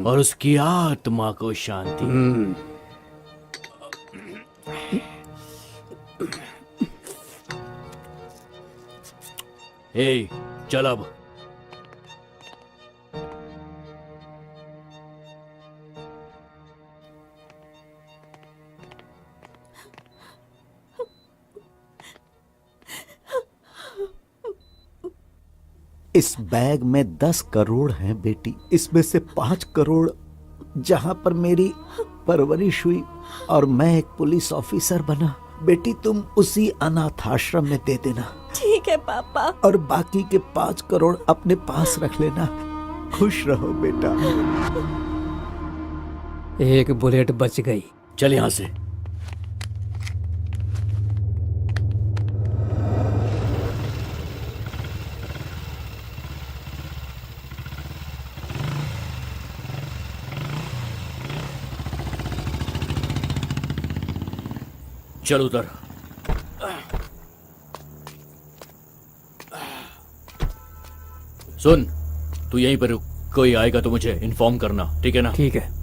G: और उसकी आत्मा को शांति। चल अब।
C: इस बैग में 10 करोड़ हैं बेटी। इसमें से 5 करोड़ जहां पर मेरी परवरिश हुई और मैं एक पुलिस ऑफिसर बना। बेटी तुम उसी अनाथ आश्रम में दे देना।
H: ठीक है पापा।
C: और बाकी के 5 करोड़ अपने पास रख लेना। खुश रहो बेटा।
D: एक बुलेट बच गई।
G: चल यहां से। चल उधर। सुन, तू यहीं पर रुक, कोई आएगा तो मुझे इन्फॉर्म करना, ठीक है ना?
D: ठीक है।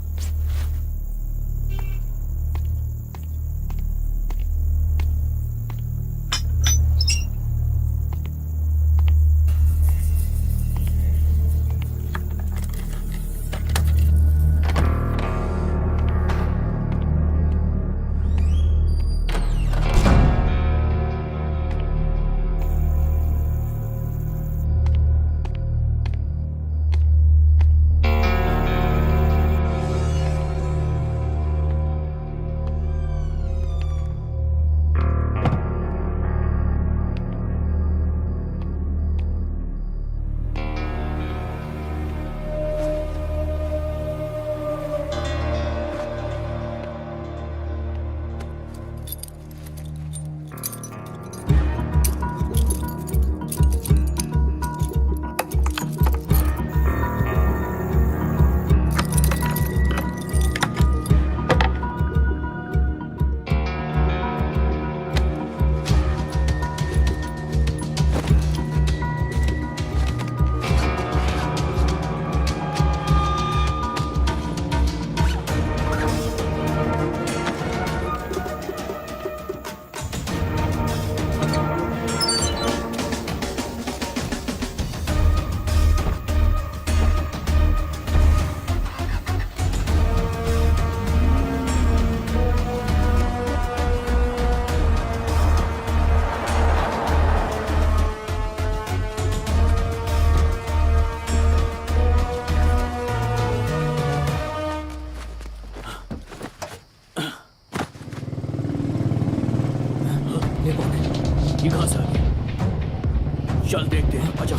G: ये कहां से आ गई? चल देखते हैं, आजा।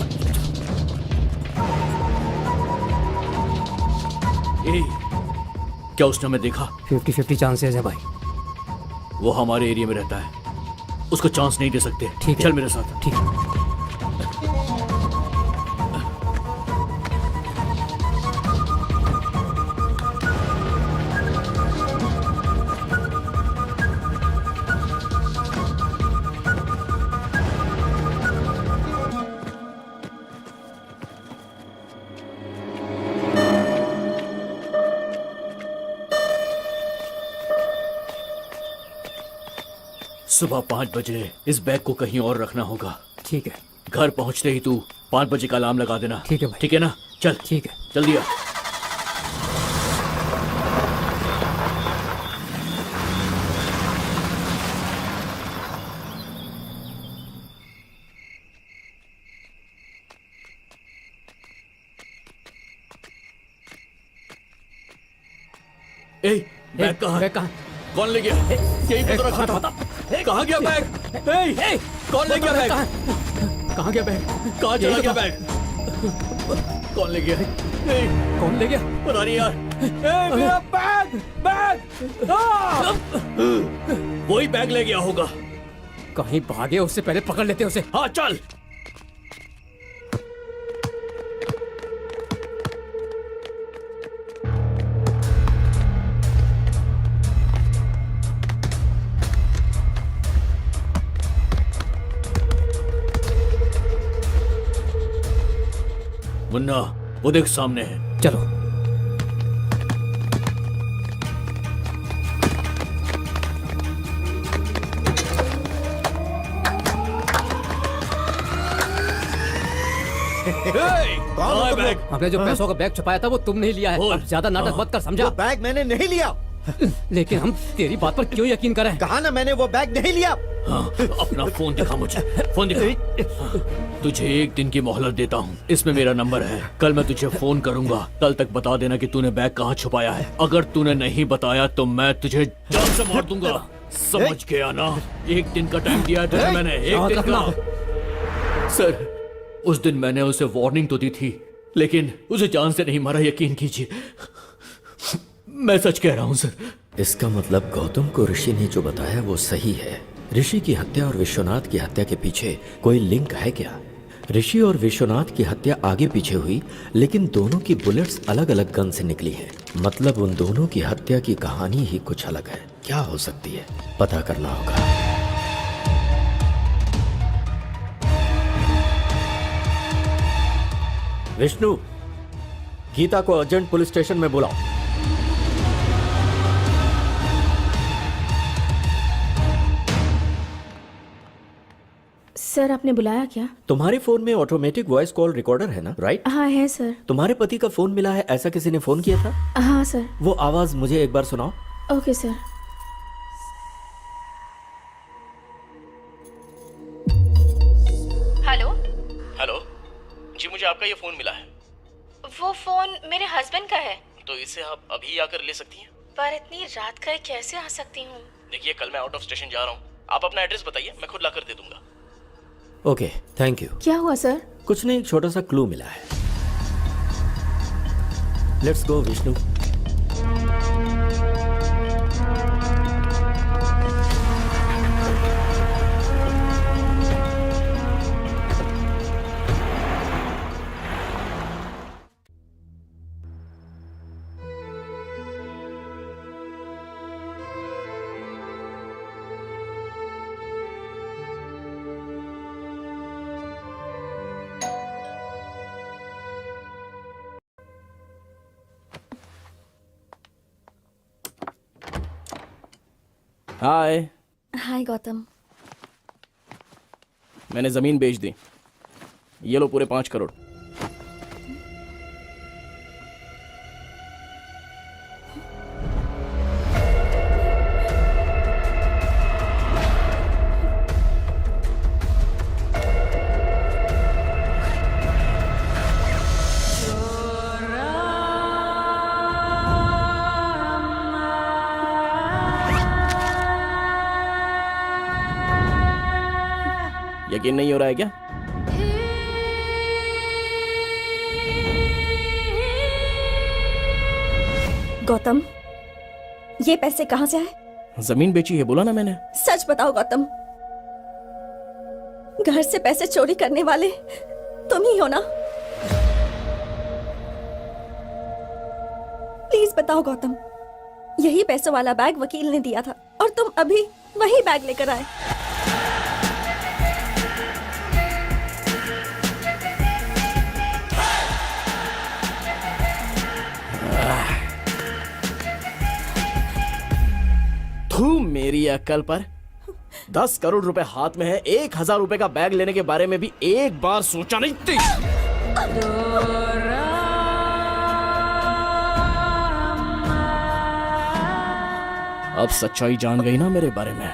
G: ए, क्या उसने हमें देखा?
D: 50-50 चांसेस है भाई।
G: वो हमारे एरिया में रहता है, उसको चांस नहीं दे सकते।
D: ठीक है।
G: चल मेरे साथ।
D: ठीक है।
G: सुबह 5 बजे इस बैग को कहीं और रखना होगा।
D: ठीक है।
G: घर पहुंचते ही तू 5 बजे का अलार्म लगा देना।
D: ठीक है भाई।
G: ठीक है ना? चल।
D: ठीक है।
G: जल्दी आ। ए, बैग कहाँ?
D: बैग कहाँ?
G: कौन ले गया? यही पे तो रखा था। कहाँ गया बैग? ए, कौन ले गया बैग?
D: कहाँ गया बैग?
G: कहाँ चला गया बैग? कौन ले गया?
D: कौन ले गया?
G: पता नहीं यार।
K: मेरा बैग बैग
G: वही बैग ले गया होगा।
D: कहीं भागे, उससे पहले पकड़ लेते उसे।
G: हाँ चल। मुन्ना, वो देख सामने है।
D: चलो।
G: कहाँ है बैग?
D: हमने जो पैसों का बैग छुपाया था वो तुम नहीं लिया है। अब ज्यादा नाटक मत कर, समझा?
J: बैग मैंने नहीं लिया।
D: लेकिन हम तेरी बात पर क्यों यकीन करें?
J: कहा ना मैंने वो बैग नहीं लिया।
G: हाँ, अपना फोन दिखा मुझे। फोन दिखा। तुझे 1 दिन की मोहलत देता हूँ, इसमें मेरा नंबर है। कल मैं तुझे फोन करूंगा, कल तक बता देना कि तूने बैग कहाँ छुपाया है। अगर तूने नहीं बताया तो मैं तुझे जान से मार दूंगा। समझ गया ना? 1 दिन का टाइम दिया है तुझे मैंने, 1 दिन का। सर, उस दिन मैंने उसे वार्निंग तो दी थी, लेकिन उसे जान से नहीं मारा, यकीन कीजिए। मैं सच कह रहा हूँ सर।
A: इसका मतलब गौतम को ऋषि ने जो बताया वो सही है। ऋषि की हत्या और विश्वनाथ की हत्या के पीछे कोई लिंक है क्या? ऋषि और विश्वनाथ की हत्या आगे पीछे हुई, लेकिन दोनों की बुलेट्स अलग अलग गन से निकली हैं। मतलब उन दोनों की हत्या की कहानी ही कुछ अलग है। क्या हो सकती है, पता करना होगा। विष्णु, गीता को अर्जेंट पुलिस स्टेशन में बुलाओ।
E: सर, आपने बुलाया क्या?
A: तुम्हारे फोन में ऑटोमेटिक वॉइस कॉल रिकॉर्डर है ना, राइट?
E: हाँ है सर।
A: तुम्हारे पति का फोन मिला है, ऐसा किसी ने फोन किया था?
E: हाँ सर।
A: वो आवाज मुझे एक बार सुनाओ।
E: Okay sir. हेलो।
I: हेलो जी, मुझे आपका ये फोन मिला है।
E: वो फोन मेरे हस्बैंड का है।
I: तो इसे आप अभी आकर ले सकती हैं?
E: पर इतनी रात का कैसे आ सकती हूँ?
I: देखिए, कल मैं आउट ऑफ स्टेशन जा रहा हूँ, आप अपना एड्रेस बताइए, मैं खुद लाकर दे दूंगा।
A: Okay, thank you.
E: क्या हुआ सर?
A: कुछ नहीं, एक छोटा सा क्लू मिला है। Let's go Vishnu.
I: Hi.
H: Hi Gautam.
I: मैंने जमीन बेच दी, ये लो पूरे 5 करोड़। यकीन नहीं हो रहा है क्या?
H: गौतम, ये पैसे कहाँ से आए?
I: जमीन बेची है बोला ना मैंने।
H: सच बताओ गौतम, घर से पैसे चोरी करने वाले तुम ही हो ना? प्लीज बताओ गौतम, यही पैसों वाला बैग वकील ने दिया था और तुम अभी वही बैग लेकर आए।
I: तू मेरी अक्ल पर 10 करोड़ रुपए हाथ में है, 1000 रुपए का बैग लेने के बारे में भी एक बार सोचा नहीं थी। अब सच्चाई जान गई ना मेरे बारे में।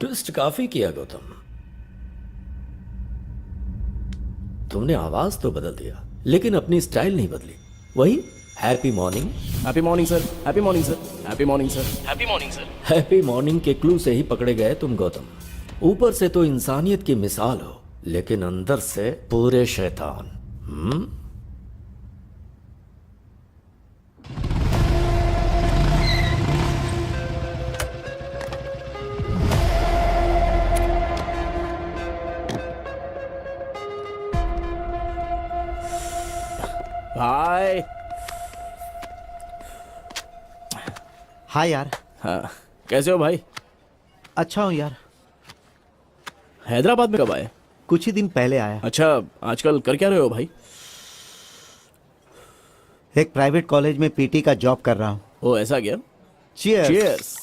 A: ट्विस्ट काफी किया गौतम। तुमने आवाज तो बदल दिया लेकिन अपनी स्टाइल नहीं बदली। वही happy morning.
I: Happy morning sir, happy morning sir, happy morning sir, happy morning sir.
A: Happy morning के क्लू से ही पकड़े गए तुम गौतम। ऊपर से तो इंसानियत की मिसाल हो लेकिन अंदर से पूरे शैतान।
I: हाय।
C: हाय यार।
I: हाँ, कैसे हो भाई?
C: अच्छा हूँ यार।
I: हैदराबाद में कब आए?
C: कुछ ही दिन पहले आया।
I: अच्छा, आजकल कर क्या रहे हो भाई?
C: एक प्राइवेट कॉलेज में पीटी का जॉब कर रहा हूँ।
I: ओ ऐसा क्या?
C: Cheers.
I: Cheers.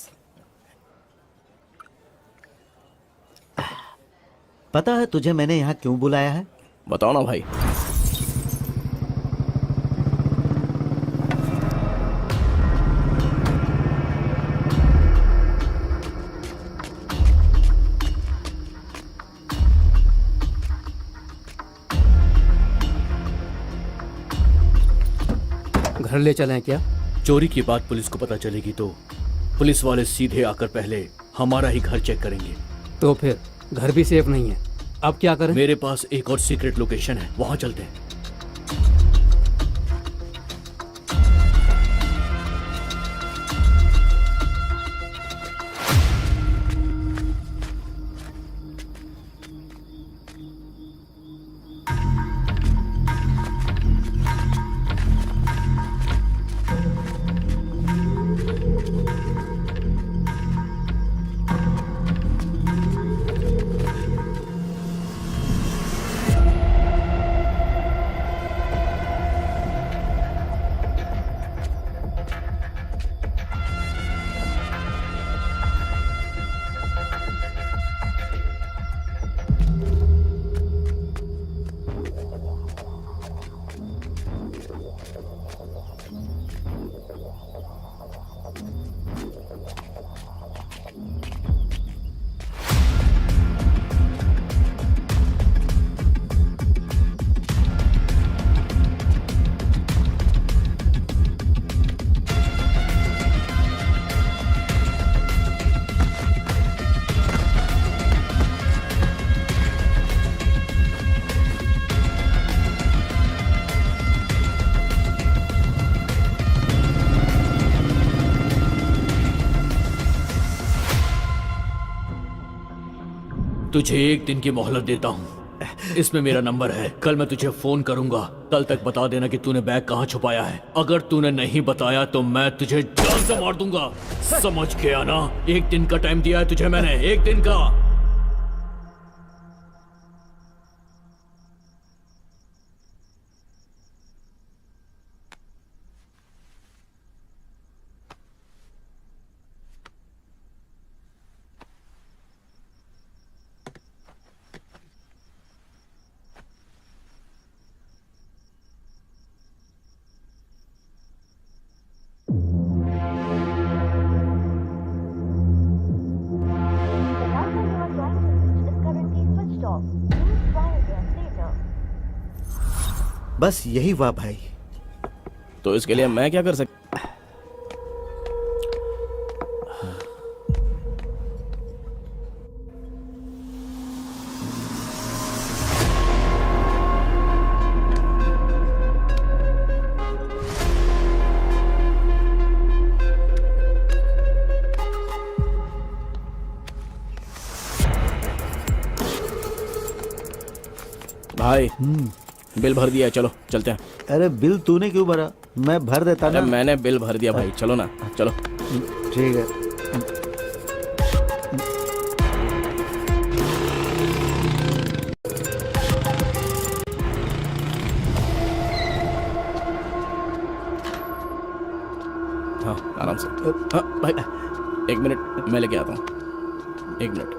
C: पता है तुझे मैंने यहाँ क्यों बुलाया है?
I: बताओ ना भाई।
D: घर ले चलें क्या?
G: चोरी की बात पुलिस को पता चलेगी तो पुलिस वाले सीधे आकर पहले हमारा ही घर चेक करेंगे।
D: तो फिर घर भी सेफ नहीं है, अब क्या करें?
G: मेरे पास एक और सीक्रेट लोकेशन है, वहां चलते हैं। तुझे एक दिन की मोहलत देता हूँ। इसमें मेरा नंबर है, कल मैं तुझे फोन करूंगा। कल तक बता देना कि तूने बैग कहाँ छुपाया है। अगर तूने नहीं बताया तो मैं तुझे जान से मार दूंगा। समझ गया ना? एक दिन का टाइम दिया है तुझे मैंने, एक दिन का।
F: The number you are trying to reach is currently switched off. Please try again later.
C: बस यही हुआ भाई।
I: तो इसके लिए मैं क्या कर सकता? भाई बिल भर दिया है, चलो चलते हैं।
C: अरे बिल तूने क्यों भरा? मैं भर देता
I: अरे
C: ना।
I: मैंने बिल भर दिया भाई, चलो ना चलो।
C: ठीक है।
I: हाँ आराम से। हाँ भाई एक मिनट, मैं लेके आता हूँ, एक मिनट।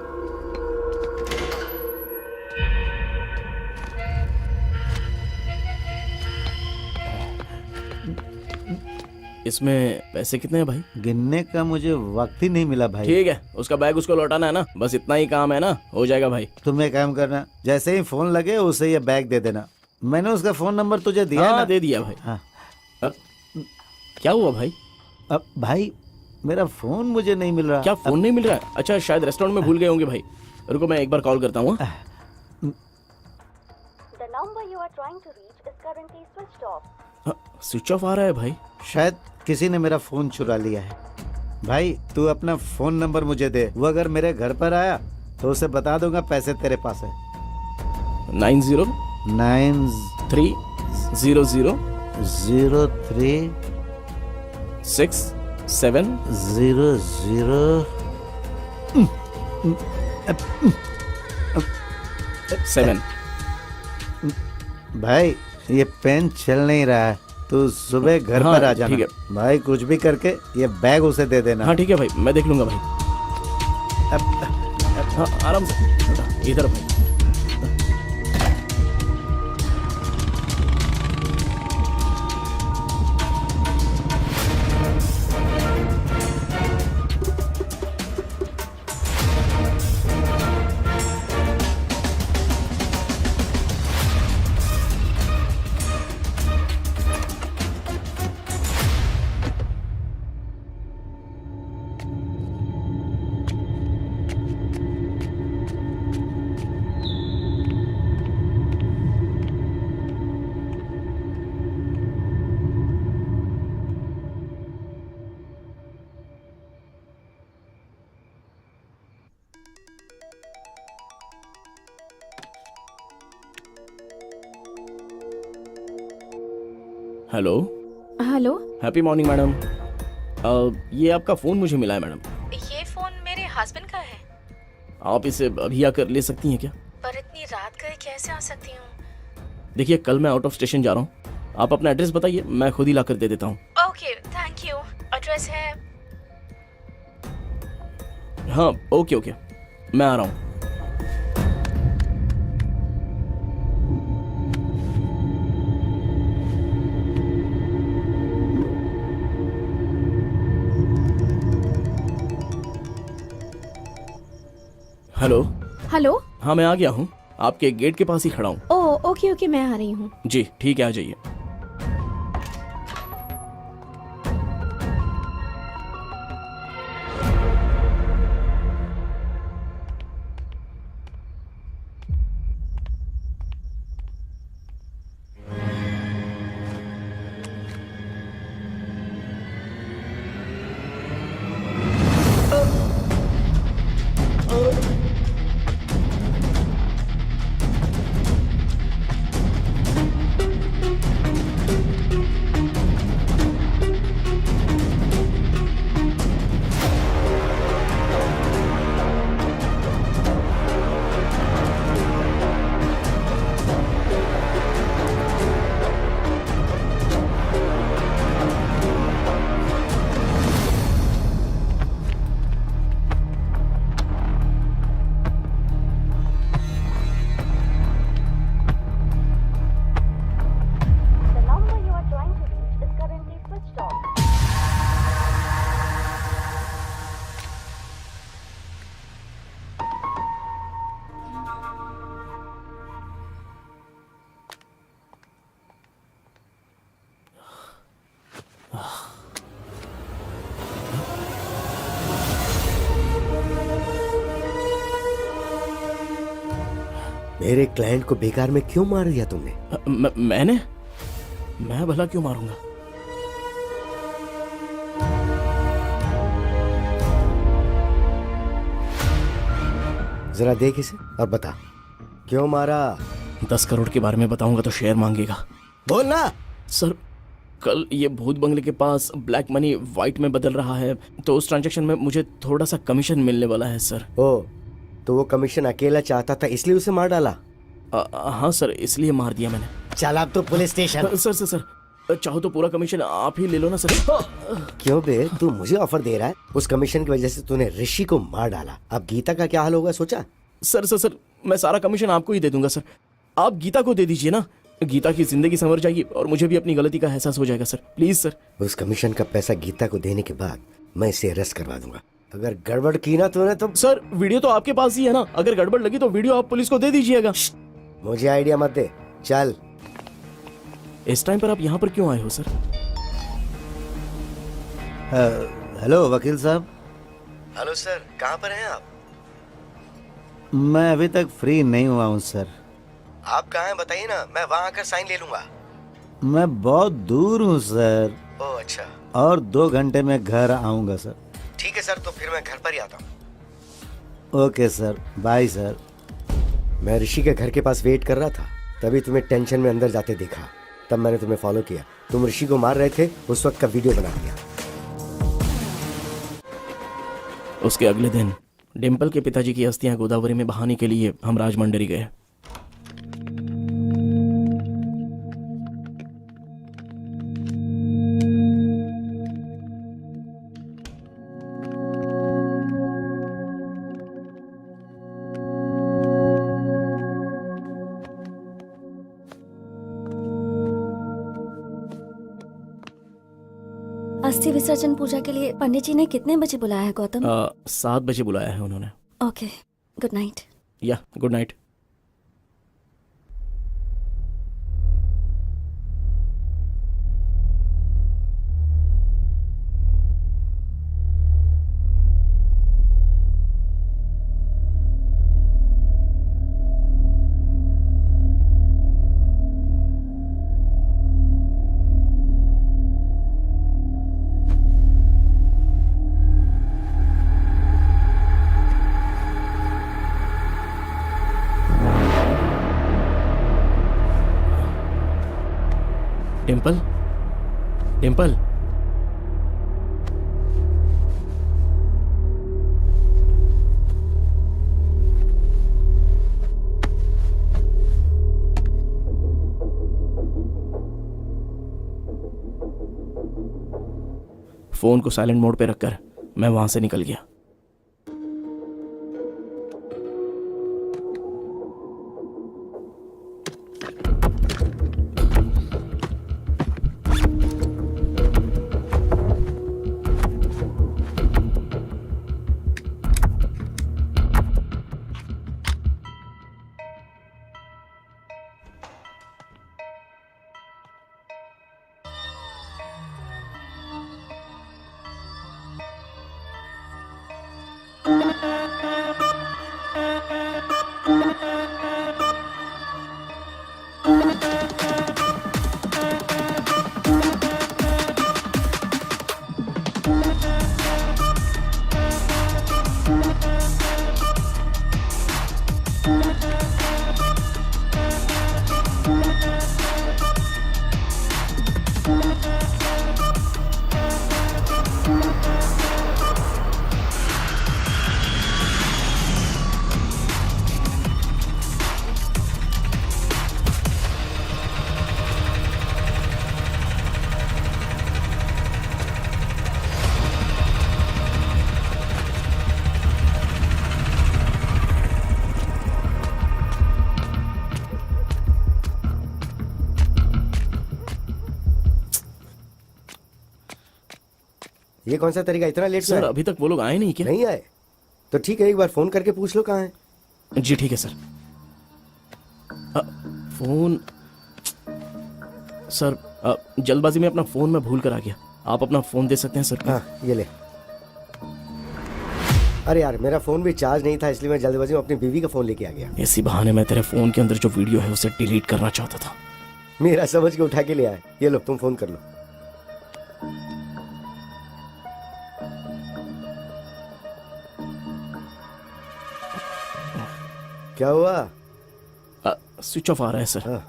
I: इसमें पैसे कितने हैं भाई?
C: गिनने का मुझे वक्त ही नहीं मिला भाई।
I: ठीक है, उसका बैग उसको लौटाना है ना, बस इतना ही काम है ना, हो जाएगा भाई।
C: तुम एक काम करना, जैसे ही फोन लगे उसे ये बैग दे देना। मैंने उसका फोन नंबर तुझे दिया है
I: हाँ
C: ना?
I: दे दिया भाई।
C: हाँ।
I: क्या हुआ भाई?
C: अब भाई मेरा फोन मुझे नहीं मिल रहा।
I: क्या फोन नहीं मिल रहा है? अच्छा शायद रेस्टोरेंट में भूल गए होंगे भाई। रुको मैं एक बार कॉल करता हूँ।
F: The number you are trying to reach is currently switched off.
I: Switch off आ रहा है भाई।
C: शायद किसी ने मेरा फोन चुरा लिया है। भाई तू अपना फोन नंबर मुझे दे, वो अगर मेरे घर पर आया तो उसे बता दूंगा पैसे तेरे पास है।
I: 90
C: 9
I: 3 0
C: 0 3
I: 6 7
C: 0 0
I: 7।
C: भाई ये पेन चल नहीं रहा है, तू सुबह घर
I: हाँ,
C: पर आ जाना।
I: ठीक है।
C: भाई कुछ भी करके ये बैग उसे दे देना।
I: हाँ ठीक है भाई, मैं देख लूंगा भाई। हाँ आराम से, इधर भाई। Hello
E: hello,
I: happy morning madam. ये आपका फ़ोन मुझे मिला है मैडम।
E: ये फोन मेरे हस्बैंड का है।
I: आप इसे अभी आकर ले सकती हैं क्या?
E: पर इतनी रात गए कैसे आ सकती हूँ?
I: देखिए कल मैं आउट ऑफ स्टेशन जा रहा हूँ, आप अपना एड्रेस बताइए, मैं खुद ही लाकर दे देता हूँ।
E: Okay, thank you. एड्रेस है
I: हाँ ओके ओके, मैं आ रहा हूँ। हेलो।
E: हेलो।
I: हाँ मैं आ गया हूँ, आपके गेट के पास ही खड़ा हूँ।
E: ओह ओके ओके, मैं आ रही हूँ।
I: जी ठीक है, आ जाइए।
J: मेरे क्लाइंट को बेकार में क्यों मार दिया तुमने?
I: मैं भला क्यों मारूंगा?
J: जरा देख इसे और बता क्यों मारा।
I: 10 करोड़ के बारे में बताऊंगा तो शेयर मांगेगा।
J: बोल ना।
I: सर, कल ये भूत बंगले के पास ब्लैक मनी वाइट में बदल रहा है, तो उस ट्रांजैक्शन में मुझे थोड़ा सा कमीशन मिलने वाला है सर।
J: ओ, तो वो कमीशन अकेला चाहता था इसलिए उसे मार डाला?
I: हाँ सर, इसलिए मार दिया मैंने।
J: चल अब तो पुलिस स्टेशन।
I: सर, चाहो तो पूरा कमीशन आप ही ले लो ना सर।
J: क्यों बे, तू मुझे ऑफर दे रहा है? उस कमीशन की वजह से तूने ऋषि को मार डाला, अब गीता का क्या हाल होगा सोचा?
I: सर, मैं सारा कमीशन आपको ही दे दूंगा सर। आप गीता को दे दीजिए ना, गीता की जिंदगी संवर जाएगी और मुझे भी अपनी गलती का एहसास हो जाएगा सर। Please sir.
J: उस कमीशन का पैसा गीता को देने के बाद मैं इसे अरेस्ट करवा दूंगा। अगर गड़बड़ की ना तूने तो।
I: सर, वीडियो तो आपके पास ही है ना, अगर गड़बड़ लगी तो वीडियो आप पुलिस को दे दीजिएगा।
J: मुझे आइडिया मत दे, चल।
I: इस टाइम पर आप यहाँ पर क्यों आए हो सर?
C: हेलो वकील साहब।
J: हेलो सर, कहाँ पर हैं आप?
C: मैं अभी तक फ्री नहीं हुआ हूँ सर।
J: आप कहाँ हैं बताइए ना, मैं वहाँ आकर साइन ले लूंगा।
C: मैं बहुत दूर हूँ सर,
J: ओह अच्छा।
C: और 2 घंटे में घर आऊँगा सर।
J: ठीक है सर, तो फिर मैं घर पर ही आता हूँ।
C: Okay sir, bye sir.
J: मैं ऋषि के घर के पास वेट कर रहा था, तभी तुम्हें टेंशन में अंदर जाते देखा, तब मैंने तुम्हें फॉलो किया। तुम ऋषि को मार रहे थे, उस वक्त का वीडियो बना दिया।
I: उसके अगले दिन डिम्पल के पिताजी की अस्थियां गोदावरी में बहाने के लिए हम राजमंड्री गए।
H: अस्थि विसर्जन पूजा के लिए पंडित जी ने कितने बजे बुलाया है गौतम?
I: 7 बजे बुलाया है उन्होंने।
H: Okay, good night.
I: या good night. Dimple, Dimple, phone को साइलेंट मोड पे रखकर मैं वहां से निकल गया।
J: ये कौन सा तरीका, इतना लेट?
I: सर, अभी तक वो लोग आए नहीं क्या?
J: नहीं आए? तो ठीक है, एक बार फोन करके पूछ लो कहाँ है।
I: जी ठीक है सर। फोन सर, जल्दबाजी में अपना फोन मैं भूल कर आ गया। आप अपना फोन दे सकते हैं सर?
J: हाँ, ये ले। अरे यार मेरा फोन भी चार्ज नहीं था, इसलिए मैं जल्दबाजी में अपनी बीवी का फोन लेके आ गया।
I: इसी बहाने मैं तेरे फोन के अंदर जो वीडियो है उसे डिलीट करना चाहता था।
J: मेरा समझ के उठा के ले आया। ये लो तुम फोन कर लो। क्या हुआ?
I: स्विच ऑफ आ रहा है सर।
J: हाँ,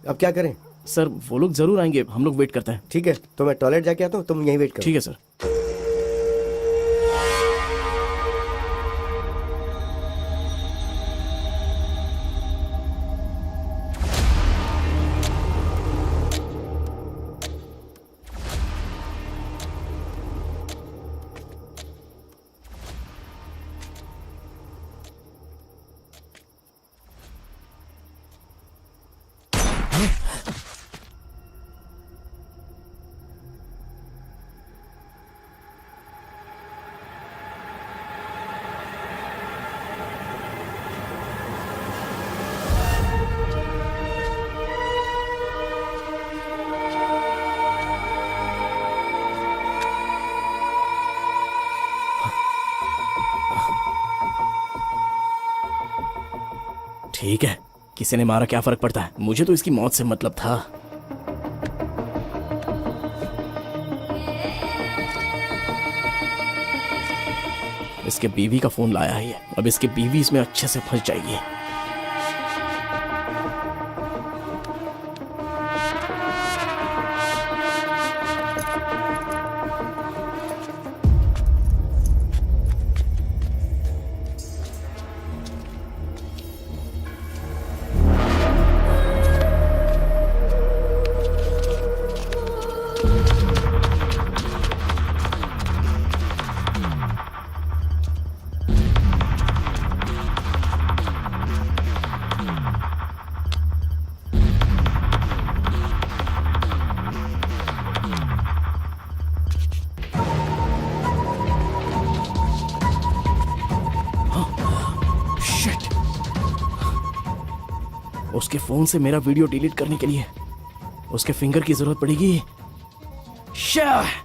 J: अब क्या करें?
I: सर वो लोग जरूर आएंगे, हम लोग वेट करते हैं।
J: ठीक है, तो मैं टॉयलेट जाके आता हूँ, तुम यहीं वेट करो।
I: ठीक है सर। ठीक है, किसी ने मारा क्या फर्क पड़ता है, मुझे तो इसकी मौत से मतलब था। इसके बीवी का फोन लाया है ये, अब इसकी बीवी इसमें अच्छे से फंस जाएगी। उसके फोन से मेरा वीडियो डिलीट करने के लिए उसके फिंगर की जरूरत पड़ेगी। शाह!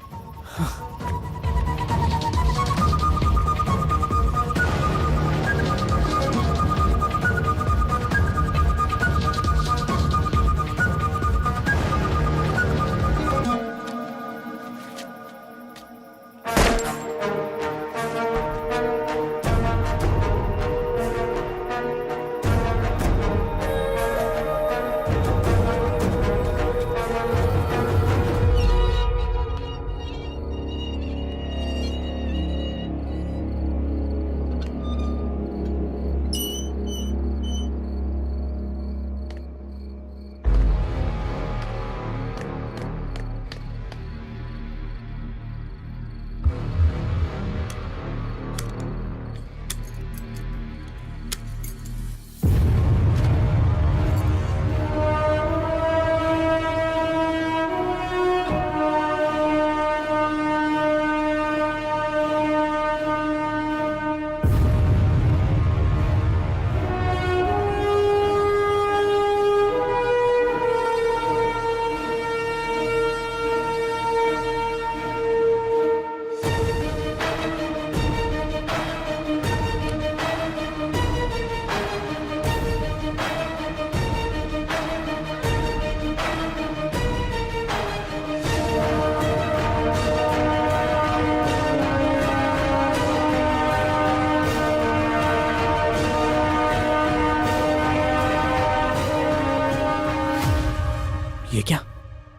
I: ये क्या?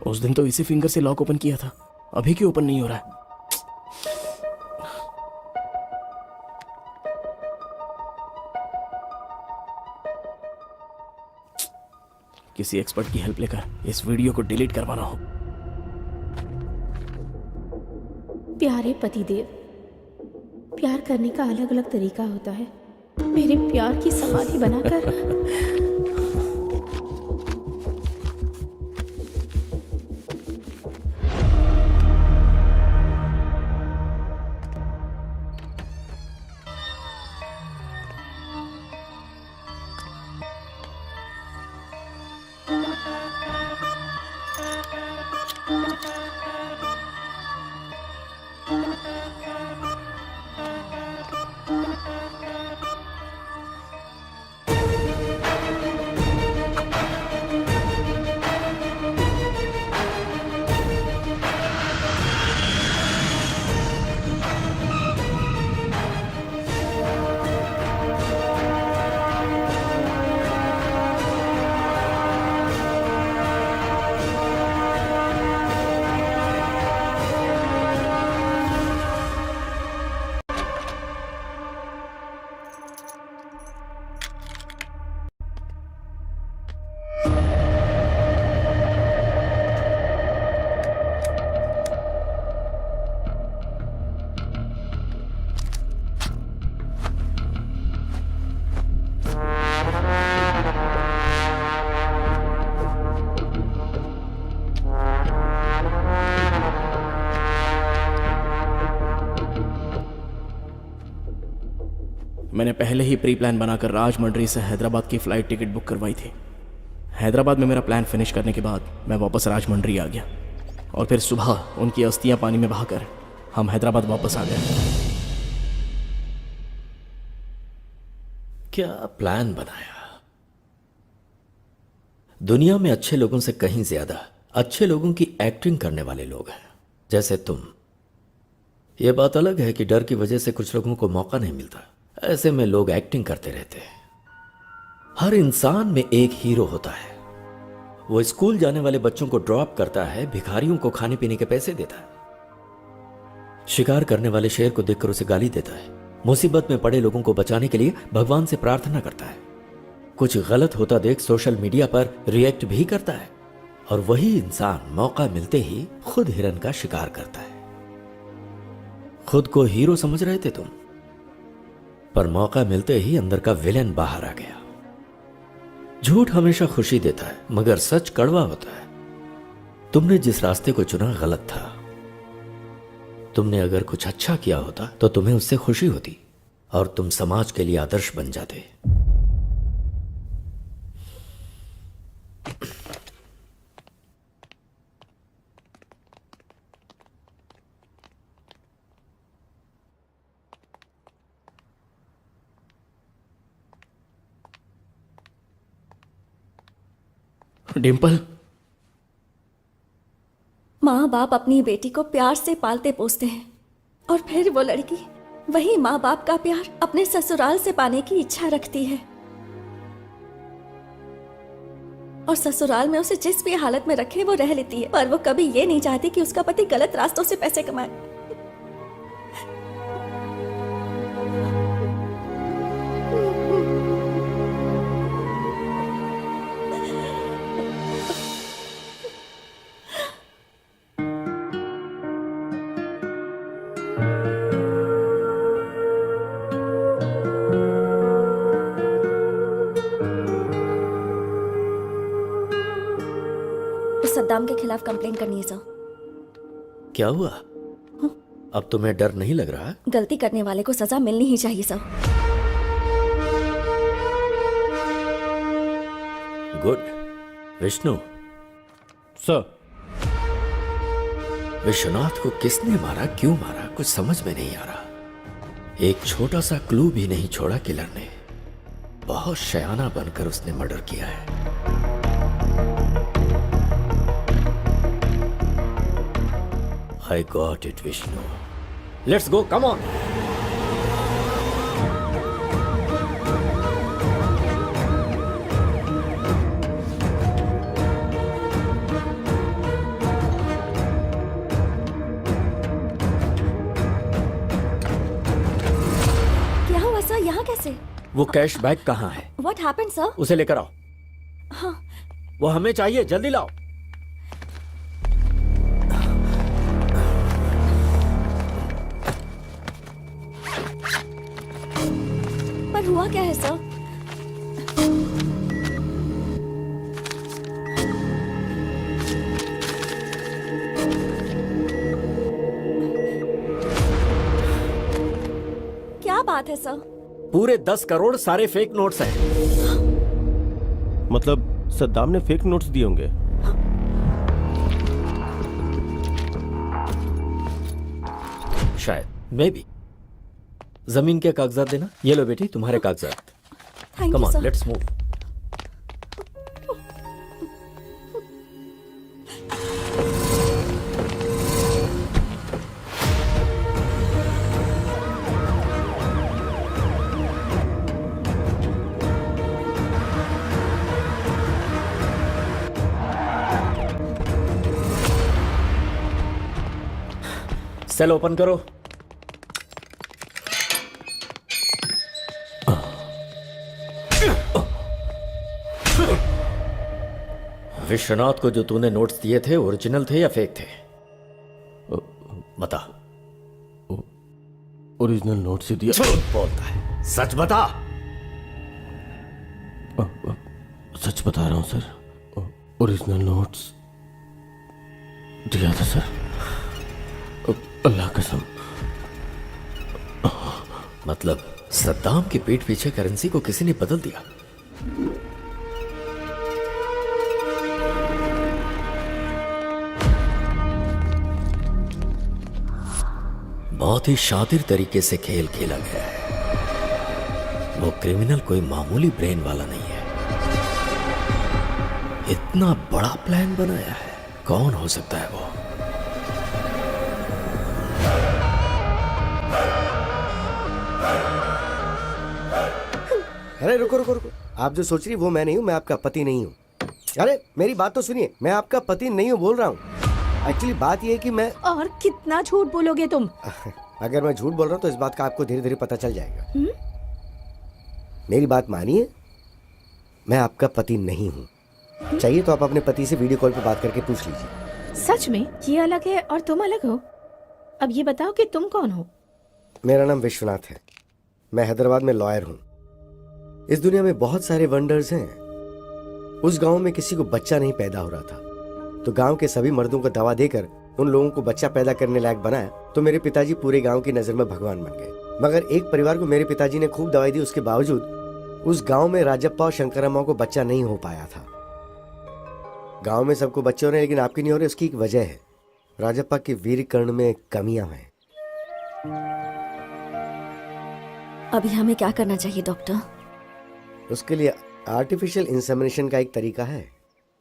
I: उस दिन तो इसी फिंगर से लॉक ओपन किया था, अभी क्यों ओपन नहीं हो रहा है? किसी एक्सपर्ट की हेल्प लेकर इस वीडियो को डिलीट करवाना हो।
E: प्यारे पतिदेव, प्यार करने का अलग अलग तरीका होता है। मेरे प्यार की समाधि बनाकर
I: मैंने पहले ही प्री प्लान बनाकर राजमंड्री से हैदराबाद की फ़्लाइट टिकट बुक करवाई थी। हैदराबाद में मेरा प्लान फिनिश करने के बाद मैं वापस राजमंड्री आ गया और फिर सुबह उनकी अस्थियां पानी में बहाकर हम हैदराबाद वापस आ गए।
A: क्या प्लान बनाया? दुनिया में अच्छे लोगों से कहीं ज्यादा अच्छे लोगों की एक्टिंग करने वाले लोग हैं, जैसे तुम। यह बात अलग है कि डर की वजह से कुछ लोगों को मौका नहीं मिलता, ऐसे में लोग एक्टिंग करते रहते हैं। हर इंसान में एक हीरो होता है। वो स्कूल जाने वाले बच्चों को ड्रॉप करता है, भिखारियों को खाने पीने के पैसे देता है, शिकार करने वाले शेर को देखकर उसे गाली देता है, मुसीबत में पड़े लोगों को बचाने के लिए भगवान से प्रार्थना करता है, कुछ गलत होता देख सोशल मीडिया पर रिएक्ट भी करता है, और वही इंसान मौका मिलते ही खुद हिरन का शिकार करता है। खुद को हीरो समझ रहे थे तुम, पर मौका मिलते ही अंदर का विलेन बाहर आ गया। झूठ हमेशा खुशी देता है, मगर सच कड़वा होता है। तुमने जिस रास्ते को चुना गलत था। तुमने अगर कुछ अच्छा किया होता तो तुम्हें उससे खुशी होती और तुम समाज के लिए आदर्श बन जाते।
I: डिम्पल,
H: माँ बाप अपनी बेटी को प्यार से पालते पोसते हैं और फिर वो लड़की वही माँ बाप का प्यार अपने ससुराल से पाने की इच्छा रखती है, और ससुराल में उसे जिस भी हालत में रखे वो रह लेती है, पर वो कभी ये नहीं चाहती कि उसका पति गलत रास्तों से पैसे कमाए। सद्दाम के खिलाफ कंप्लेन करनी है सर।
A: क्या हुआ? अब तुम्हें डर नहीं लग रहा?
H: गलती करने वाले को सजा मिलनी ही चाहिए sir.
A: Good. Vishnu
K: sir,
A: Vishwanath को किसने मारा, क्यों मारा, कुछ समझ में नहीं आ रहा। एक छोटा सा क्लू भी नहीं छोड़ा किलर ने। बहुत शयाना बनकर उसने मर्डर किया है। I got it, Vishnu. Let's go, come on.
H: क्या हुआ सर, यहाँ कैसे?
A: वो कैश बैग कहाँ है?
H: What happened sir?
A: उसे लेकर आओ।
H: हाँ।
A: वो हमें चाहिए, जल्दी लाओ।
H: पर हुआ क्या है सर? क्या बात है सर?
A: पूरे 10 करोड़ सारे फेक नोट्स हैं।
B: मतलब सद्दाम ने फेक नोट्स दिए होंगे।
A: शायद, मे बी। जमीन के कागजात देना। ये लो बेटी, तुम्हारे कागजात।
H: Thank
A: come
H: you
A: on,
H: sir.
A: Let's move. Cell open करो। विश्वनाथ को जो तूने नोट्स दिए थे ओरिजिनल थे या फेक थे? बता।
B: ओरिजिनल नोट्स ही दिया।
A: झूठ बोलता है, सच बता।
B: सच बता रहा हूं सर, ओरिजिनल नोट्स दिया था सर, अल्लाह कसम।
A: मतलब सद्दाम की पीठ पीछे करेंसी को किसी ने बदल दिया। बहुत ही शातिर तरीके से खेल खेला गया है। वो क्रिमिनल कोई मामूली ब्रेन वाला नहीं है। इतना बड़ा प्लान बनाया है, कौन हो सकता है वो?
J: अरे रुको रुको रुको, आप जो सोच रही वो मैं नहीं हूँ, मैं आपका पति नहीं हूँ। अरे मेरी बात तो सुनिए, मैं आपका पति नहीं हूँ बोल रहा हूँ। एक्चुअली बात ये है कि मैं
E: और कितना झूठ बोलोगे तुम?
J: अगर मैं झूठ बोल रहा हूँ तो इस बात का आपको धीरे धीरे पता चल जाएगा। मेरी बात मानिए, मैं आपका पति नहीं हूँ। चाहिए तो आप अपने पति से वीडियो कॉल पे बात करके पूछ लीजिए।
E: सच में ये अलग है और तुम अलग हो? अब ये बताओ कि तुम कौन हो?
J: मेरा नाम विश्वनाथ है, मैं हैदराबाद में लॉयर हूँ। इस दुनिया में बहुत सारे वंडर्स हैं। उस गांव में किसी को बच्चा नहीं पैदा हो रहा था, तो गांव के सभी मर्दों को दवा देकर उन लोगों को बच्चा पैदा करने लायक बनाया। तो मेरे पिताजी पूरे गांव की नजर में भगवान बन गए। मगर एक परिवार को मेरे पिताजी ने खूब दवाई दी, उसके बावजूद उस गांव में राजप्पा और शंकरम्मा को बच्चा नहीं हो पाया था। गांव में सबको बच्चे हो रहे हैं लेकिन आपकी नहीं हो रहे, उसकी एक वजह है। राजप्पा के वीर कर्ण में कमियां हैं।
H: अभी हमें क्या करना चाहिए डॉक्टर?
J: उसके लिए आर्टिफिशियल इंसेमिनेशन का एक तरीका है,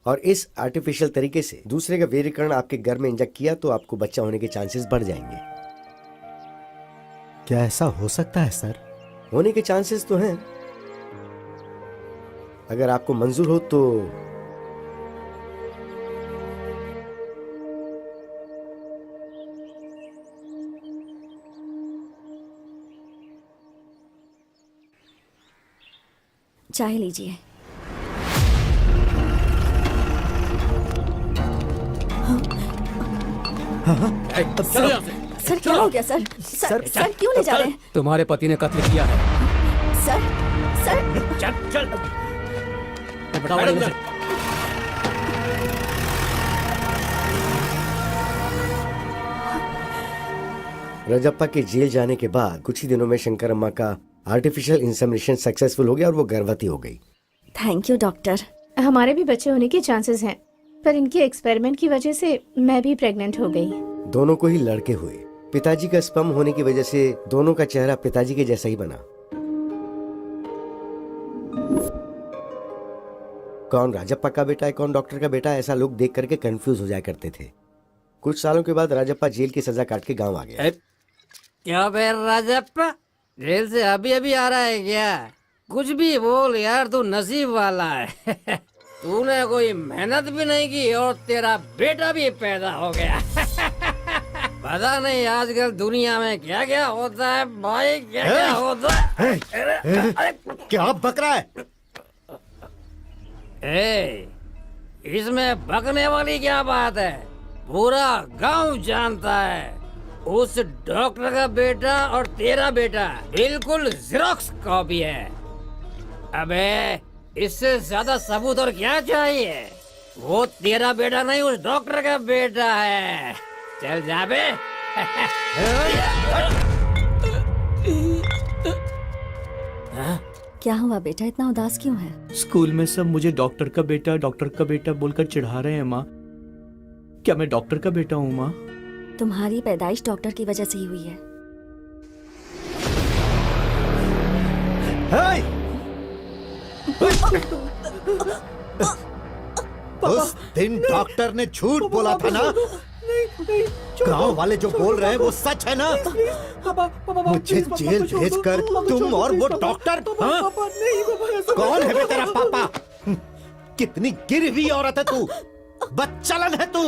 J: और इस आर्टिफिशियल तरीके से दूसरे का वीर्यकरण आपके घर में इंजेक्ट किया तो आपको बच्चा होने के चांसेस बढ़ जाएंगे।
C: क्या ऐसा हो सकता है सर?
J: होने के चांसेस तो हैं। अगर आपको मंजूर हो तो
H: चाय लीजिए। सर क्या हो गया सर? सर क्यों ले जा रहे हैं?
D: तुम्हारे पति ने कत्ल किया है।
H: सर
G: चल चल
D: बताओ मुझे।
J: रजप्पा के जेल जाने के बाद कुछ ही दिनों में शंकरम्मा का आर्टिफिशियल इंसेमिनेशन सक्सेसफुल हो गया और वो गर्भवती हो गई।
H: Thank you doctor.
E: हमारे भी बच्चे होने के चांसेस हैं, पर इनके एक्सपेरिमेंट की वजह से मैं भी प्रेग्नेंट हो गई।
J: दोनों को ही लड़के हुए। पिताजी का स्पर्म होने की वजह से दोनों का चेहरा पिताजी के जैसा ही बना। कौन राजप्पा का बेटा है, कौन डॉक्टर का बेटा है, ऐसा लोग देख करके कंफ्यूज हो जाया करते थे। कुछ सालों के बाद राजप्पा जेल की सजा काट के गांव आ गया।
L: क्या बे राजप्पा, जेल से अभी अभी आ रहा है क्या? कुछ भी बोल यार, तू नसीब वाला है। तूने कोई मेहनत भी नहीं की और तेरा बेटा भी पैदा हो गया। पता नहीं आजकल दुनिया में क्या क्या होता है भाई, क्या क्या होता है।
C: क्या बक रहा है?
L: इसमें बकने वाली क्या बात है? पूरा गांव जानता है उस डॉक्टर का बेटा और तेरा बेटा बिल्कुल जेरॉक्स कॉपी है। अबे इससे ज्यादा सबूत और क्या चाहिए? वो तेरा बेटा नहीं, उस डॉक्टर का बेटा है। चल जा बे।
H: क्या हुआ बेटा, इतना उदास क्यों है?
I: स्कूल में सब मुझे डॉक्टर का बेटा बोलकर चिढ़ा रहे हैं माँ। क्या मैं डॉक्टर का बेटा हूँ माँ?
H: तुम्हारी पैदाइश डॉक्टर की वजह से ही हुई है।
C: उस दिन डॉक्टर ने झूठ बोला था ना? गांव वाले जो बोल रहे हैं वो सच है ना? मुझे जेल भेजकर तुम और वो डॉक्टर, हाँ? कौन है बे तेरा पापा? कितनी गिरी हुई औरत है तू, बदचलन है तू।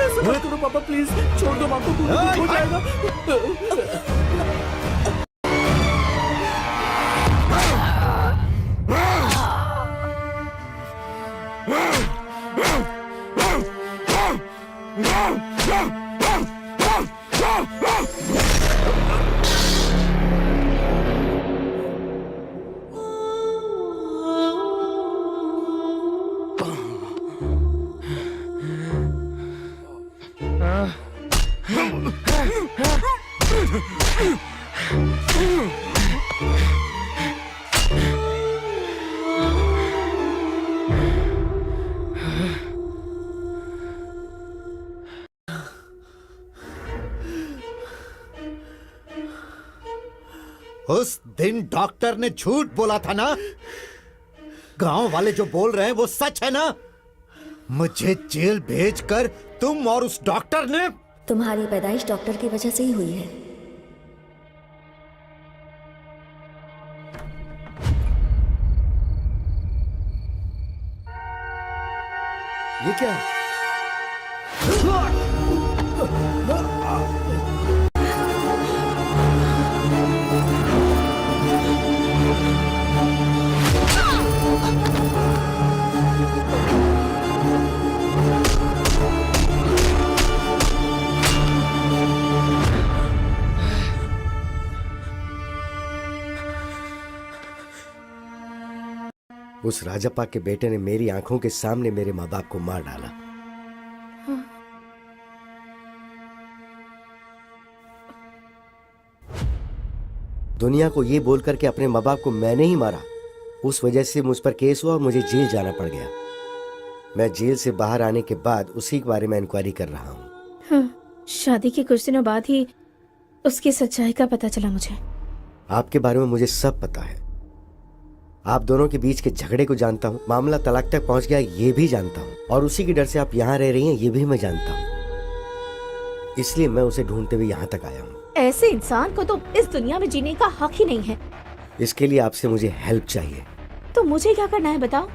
K: ऐसा मत करो पापा, प्लीज छोड़ दो, माँ को कुछ हो जाएगा।
C: उस दिन डॉक्टर ने झूठ बोला था ना? गांव वाले जो बोल रहे हैं वो सच है ना? मुझे जेल भेजकर तुम और उस डॉक्टर ने...
H: तुम्हारी पैदाइश डॉक्टर की वजह से ही हुई है।
J: ये क्या है? उस राजप्पा के बेटे ने मेरी आंखों के सामने मेरे माँ बाप को मार डाला। दुनिया को ये बोल करके अपने माँ बाप को मैंने ही मारा, उस वजह से मुझ पर केस हुआ और मुझे जेल जाना पड़ गया। मैं जेल से बाहर आने के बाद उसी के बारे में इंक्वायरी कर रहा हूँ।
E: हाँ, शादी के कुछ दिनों बाद ही उसकी सच्चाई का पता चला मुझे।
J: आपके बारे में मुझे सब पता है। आप दोनों के बीच के झगड़े को जानता हूँ, मामला तलाक तक पहुंच गया ये भी जानता हूँ, और उसी के डर से आप यहाँ रह रही हैं ये भी मैं जानता हूँ। इसलिए मैं उसे ढूंढते हुए यहाँ तक आया हूँ।
E: ऐसे इंसान को तो इस दुनिया में जीने का हक ही नहीं है।
J: इसके लिए आपसे मुझे हेल्प चाहिए।
E: तो मुझे क्या करना है बताओ?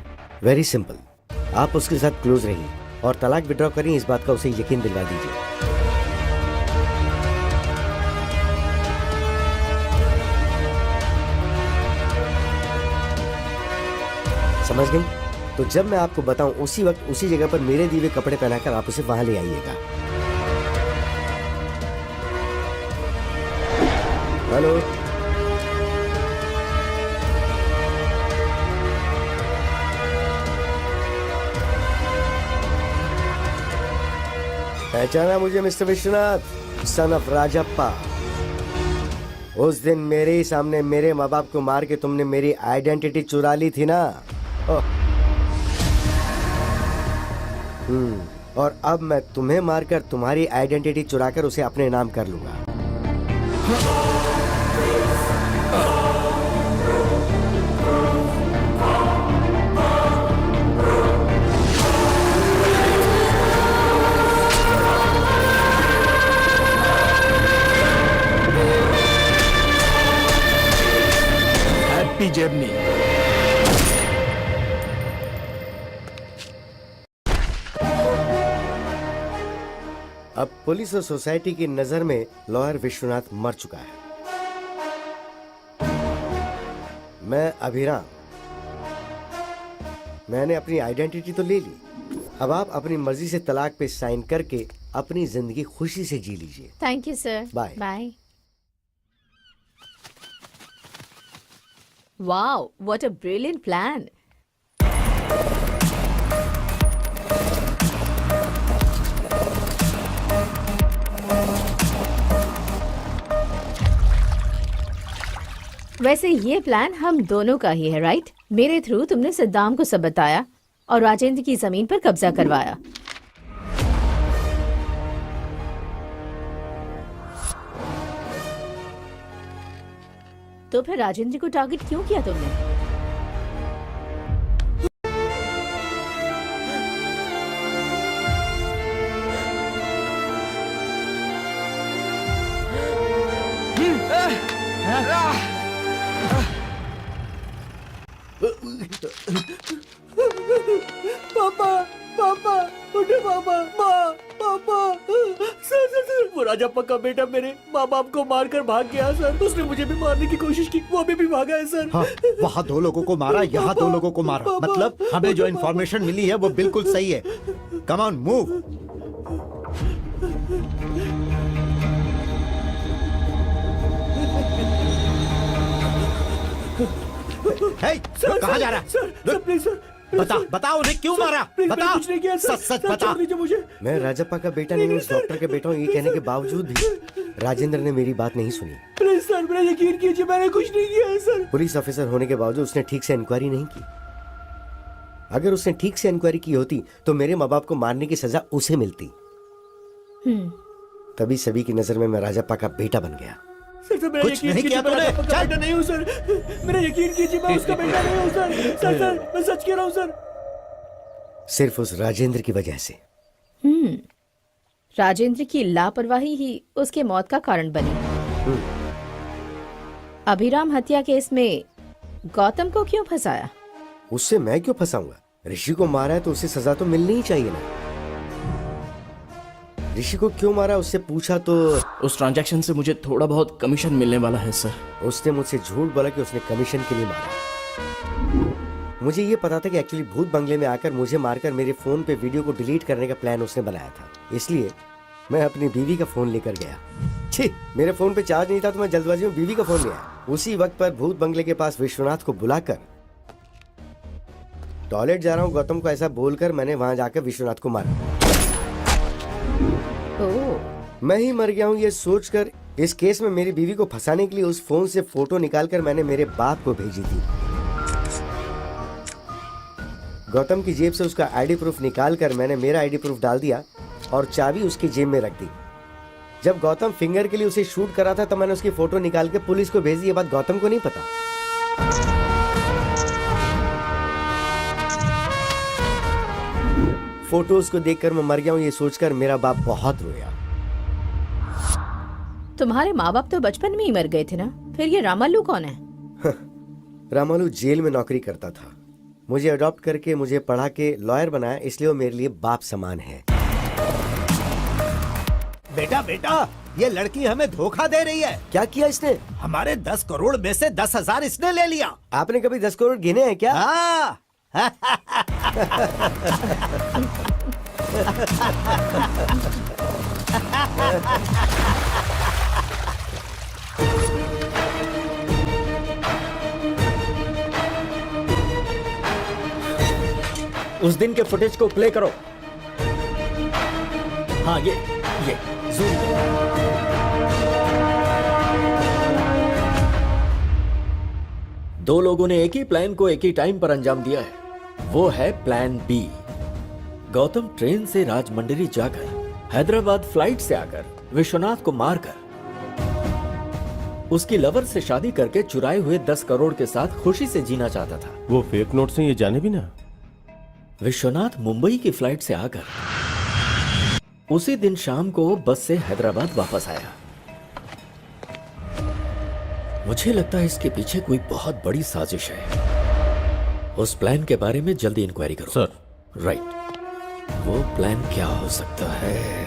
J: वेरी सिंपल, आप उसके साथ क्लोज रहिए और तलाक विड्रॉ करें, इस बात का उसे यकीन दिलवा दीजिए। समझ गई? तो जब मैं आपको बताऊं उसी वक्त उसी जगह पर मेरे दिए हुए कपड़े पहनाकर आप उसे वहां ले आइएगा। हेलो, पहचाना मुझे mister Vishwanath, son of Rajappa? उस दिन मेरे ही सामने मेरे माँ बाप को मार के तुमने मेरी आइडेंटिटी चुरा ली थी ना? और अब मैं तुम्हें मारकर तुम्हारी आइडेंटिटी चुराकर उसे अपने नाम कर लूंगा।
K: Happy journey.
J: अब पुलिस और सोसाइटी की नजर में लॉयर विश्वनाथ मर चुका है। मैं अभिराम, मैंने अपनी आइडेंटिटी तो ले ली, अब आप अपनी मर्जी से तलाक पे साइन करके अपनी जिंदगी खुशी से जी लीजिए।
E: Thank you sir.
J: Bye
E: bye. Wow, what a brilliant plan. वैसे ये प्लान हम दोनों का ही है, राइट? मेरे थ्रू तुमने सद्दाम को सब बताया और राजेंद्र की जमीन पर कब्जा करवाया। तो फिर राजेंद्र को टारगेट क्यों किया तुमने?
G: पापा, पापा, उठे पापा, माँ, पापा। सर, वो राजप्पा का बेटा मेरे माँ बाप को मारकर भाग गया सर। उसने मुझे भी मारने की कोशिश की, वो अभी भी भागा है सर।
C: हाँ, वहाँ 2 लोगों को मारा, यहाँ 2 लोगों को मारा। मतलब हमें जो इन्फॉर्मेशन मिली है वो बिल्कुल सही है। Come on, move. कहाँ जा रहा है?
G: सर, प्लीज सर,
C: बताओ उन्हें क्यों मारा? बता,
G: कुछ नहीं किया सर।
C: सच बता।
G: मुझे।
J: मैं राजप्पा का बेटा नहीं हूँ, उस डॉक्टर के बेटा हूँ। ये कहने के बावजूद भी राजेंद्र ने मेरी बात नहीं सुनी।
G: प्लीज सर, मेरा यकीन कीजिए, मैंने कुछ नहीं किया है सर।
J: पुलिस ऑफिसर होने के बावजूद उसने ठीक से इंक्वायरी नहीं की। अगर उसने ठीक से इंक्वायरी की होती तो मेरे माँ बाप को मारने की सजा उसे मिलती। तभी सभी की नजर में मैं राजप्पा का बेटा बन गया।
G: सर मेरा
C: कुछ
G: यकीन
C: नहीं
G: कीजिए,
C: किया
G: मैं
C: तूने?
G: राजा का बेटा नहीं हूँ सर। मेरा यकीन कीजिए, मैं उसका बेटा नहीं हूँ सर। सर मैं सच कह रहा हूँ सर।
J: सिर्फ उस राजेंद्र की वजह से।
E: राजेंद्र की लापरवाही ही उसके मौत का कारण बनी। अभिराम हत्या केस में गौतम को क्यों फंसाया?
J: उससे मैं क्यों फंसाऊंगा? ऋषि को मारा है तो उसे सजा तो मिलनी ही चाहिए ना। ऋषि को क्यों मारा उससे पूछा तो
I: उस ट्रांजैक्शन से मुझे थोड़ा बहुत कमीशन मिलने वाला है सर।
J: उसने मुझसे झूठ बोला कि उसने कमीशन के लिए मारा। मुझे ये पता था कि एक्चुअली भूत बंगले में आकर मुझे मारकर मेरे फोन पे वीडियो को डिलीट करने का प्लान उसने बनाया था। इसलिए मैं अपनी बीवी का फोन लेकर गया। छी, मेरे फोन पे चार्ज नहीं था तो मैं जल्दबाजी में बीवी का फोन लिया। उसी वक्त पर भूत बंगले के पास विश्वनाथ को बुलाकर टॉयलेट जा रहा हूँ गौतम को ऐसा बोलकर मैंने वहां जाकर विश्वनाथ को मारा। मैं ही मर गया हूँ ये सोचकर इस केस में मेरी बीवी को फंसाने के लिए उस फोन से फोटो निकालकर मैंने मेरे बाप को भेजी थी। गौतम की जेब से उसका आईडी प्रूफ निकालकर मैंने मेरा आईडी प्रूफ डाल दिया और चाबी उसकी जेब में रख दी। जब गौतम फिंगर के लिए उसे शूट करा था तब मैंने उसकी फोटो निकाल के पुलिस को भेज दी। ये बात गौतम को नहीं पता। फोटोज को देखकर मैं मर गया हूँ ये सोचकर मेरा बाप बहुत रोया।
E: तुम्हारे माँ बाप तो बचपन में ही मर गए थे ना, फिर ये रामालू कौन है?
J: रामालू जेल में नौकरी करता था। मुझे अडॉप्ट करके मुझे पढ़ा के लॉयर बनाया, इसलिए वो मेरे लिए बाप समान है।
C: बेटा बेटा, ये लड़की हमें धोखा दे रही है।
J: क्या किया इसने?
C: हमारे 10 करोड़ में से 10,000 इसने ले लिया।
J: आपने कभी 10 करोड़ गिने हैं क्या?
C: हाँ।
A: उस दिन के फुटेज को प्ले करो। हाँ ये जूम करो। दो लोगों ने एक ही प्लान को एक ही टाइम पर अंजाम दिया है, वो है प्लान बी। गौतम ट्रेन से राजमंड्री जाकर हैदराबाद फ्लाइट से आकर विश्वनाथ को मारकर उसकी लवर से शादी करके चुराए हुए 10 करोड़ के साथ खुशी से जीना चाहता था।
B: वो फेक नोट से ये जाने भी ना।
A: विश्वनाथ मुंबई की फ्लाइट से आकर उसी दिन शाम को बस से हैदराबाद वापस आया। मुझे लगता है इसके पीछे कोई बहुत बड़ी साजिश है। उस प्लान के बारे में जल्दी इंक्वायरी करो।
B: सर।
A: राइट। वो प्लान क्या हो सकता है?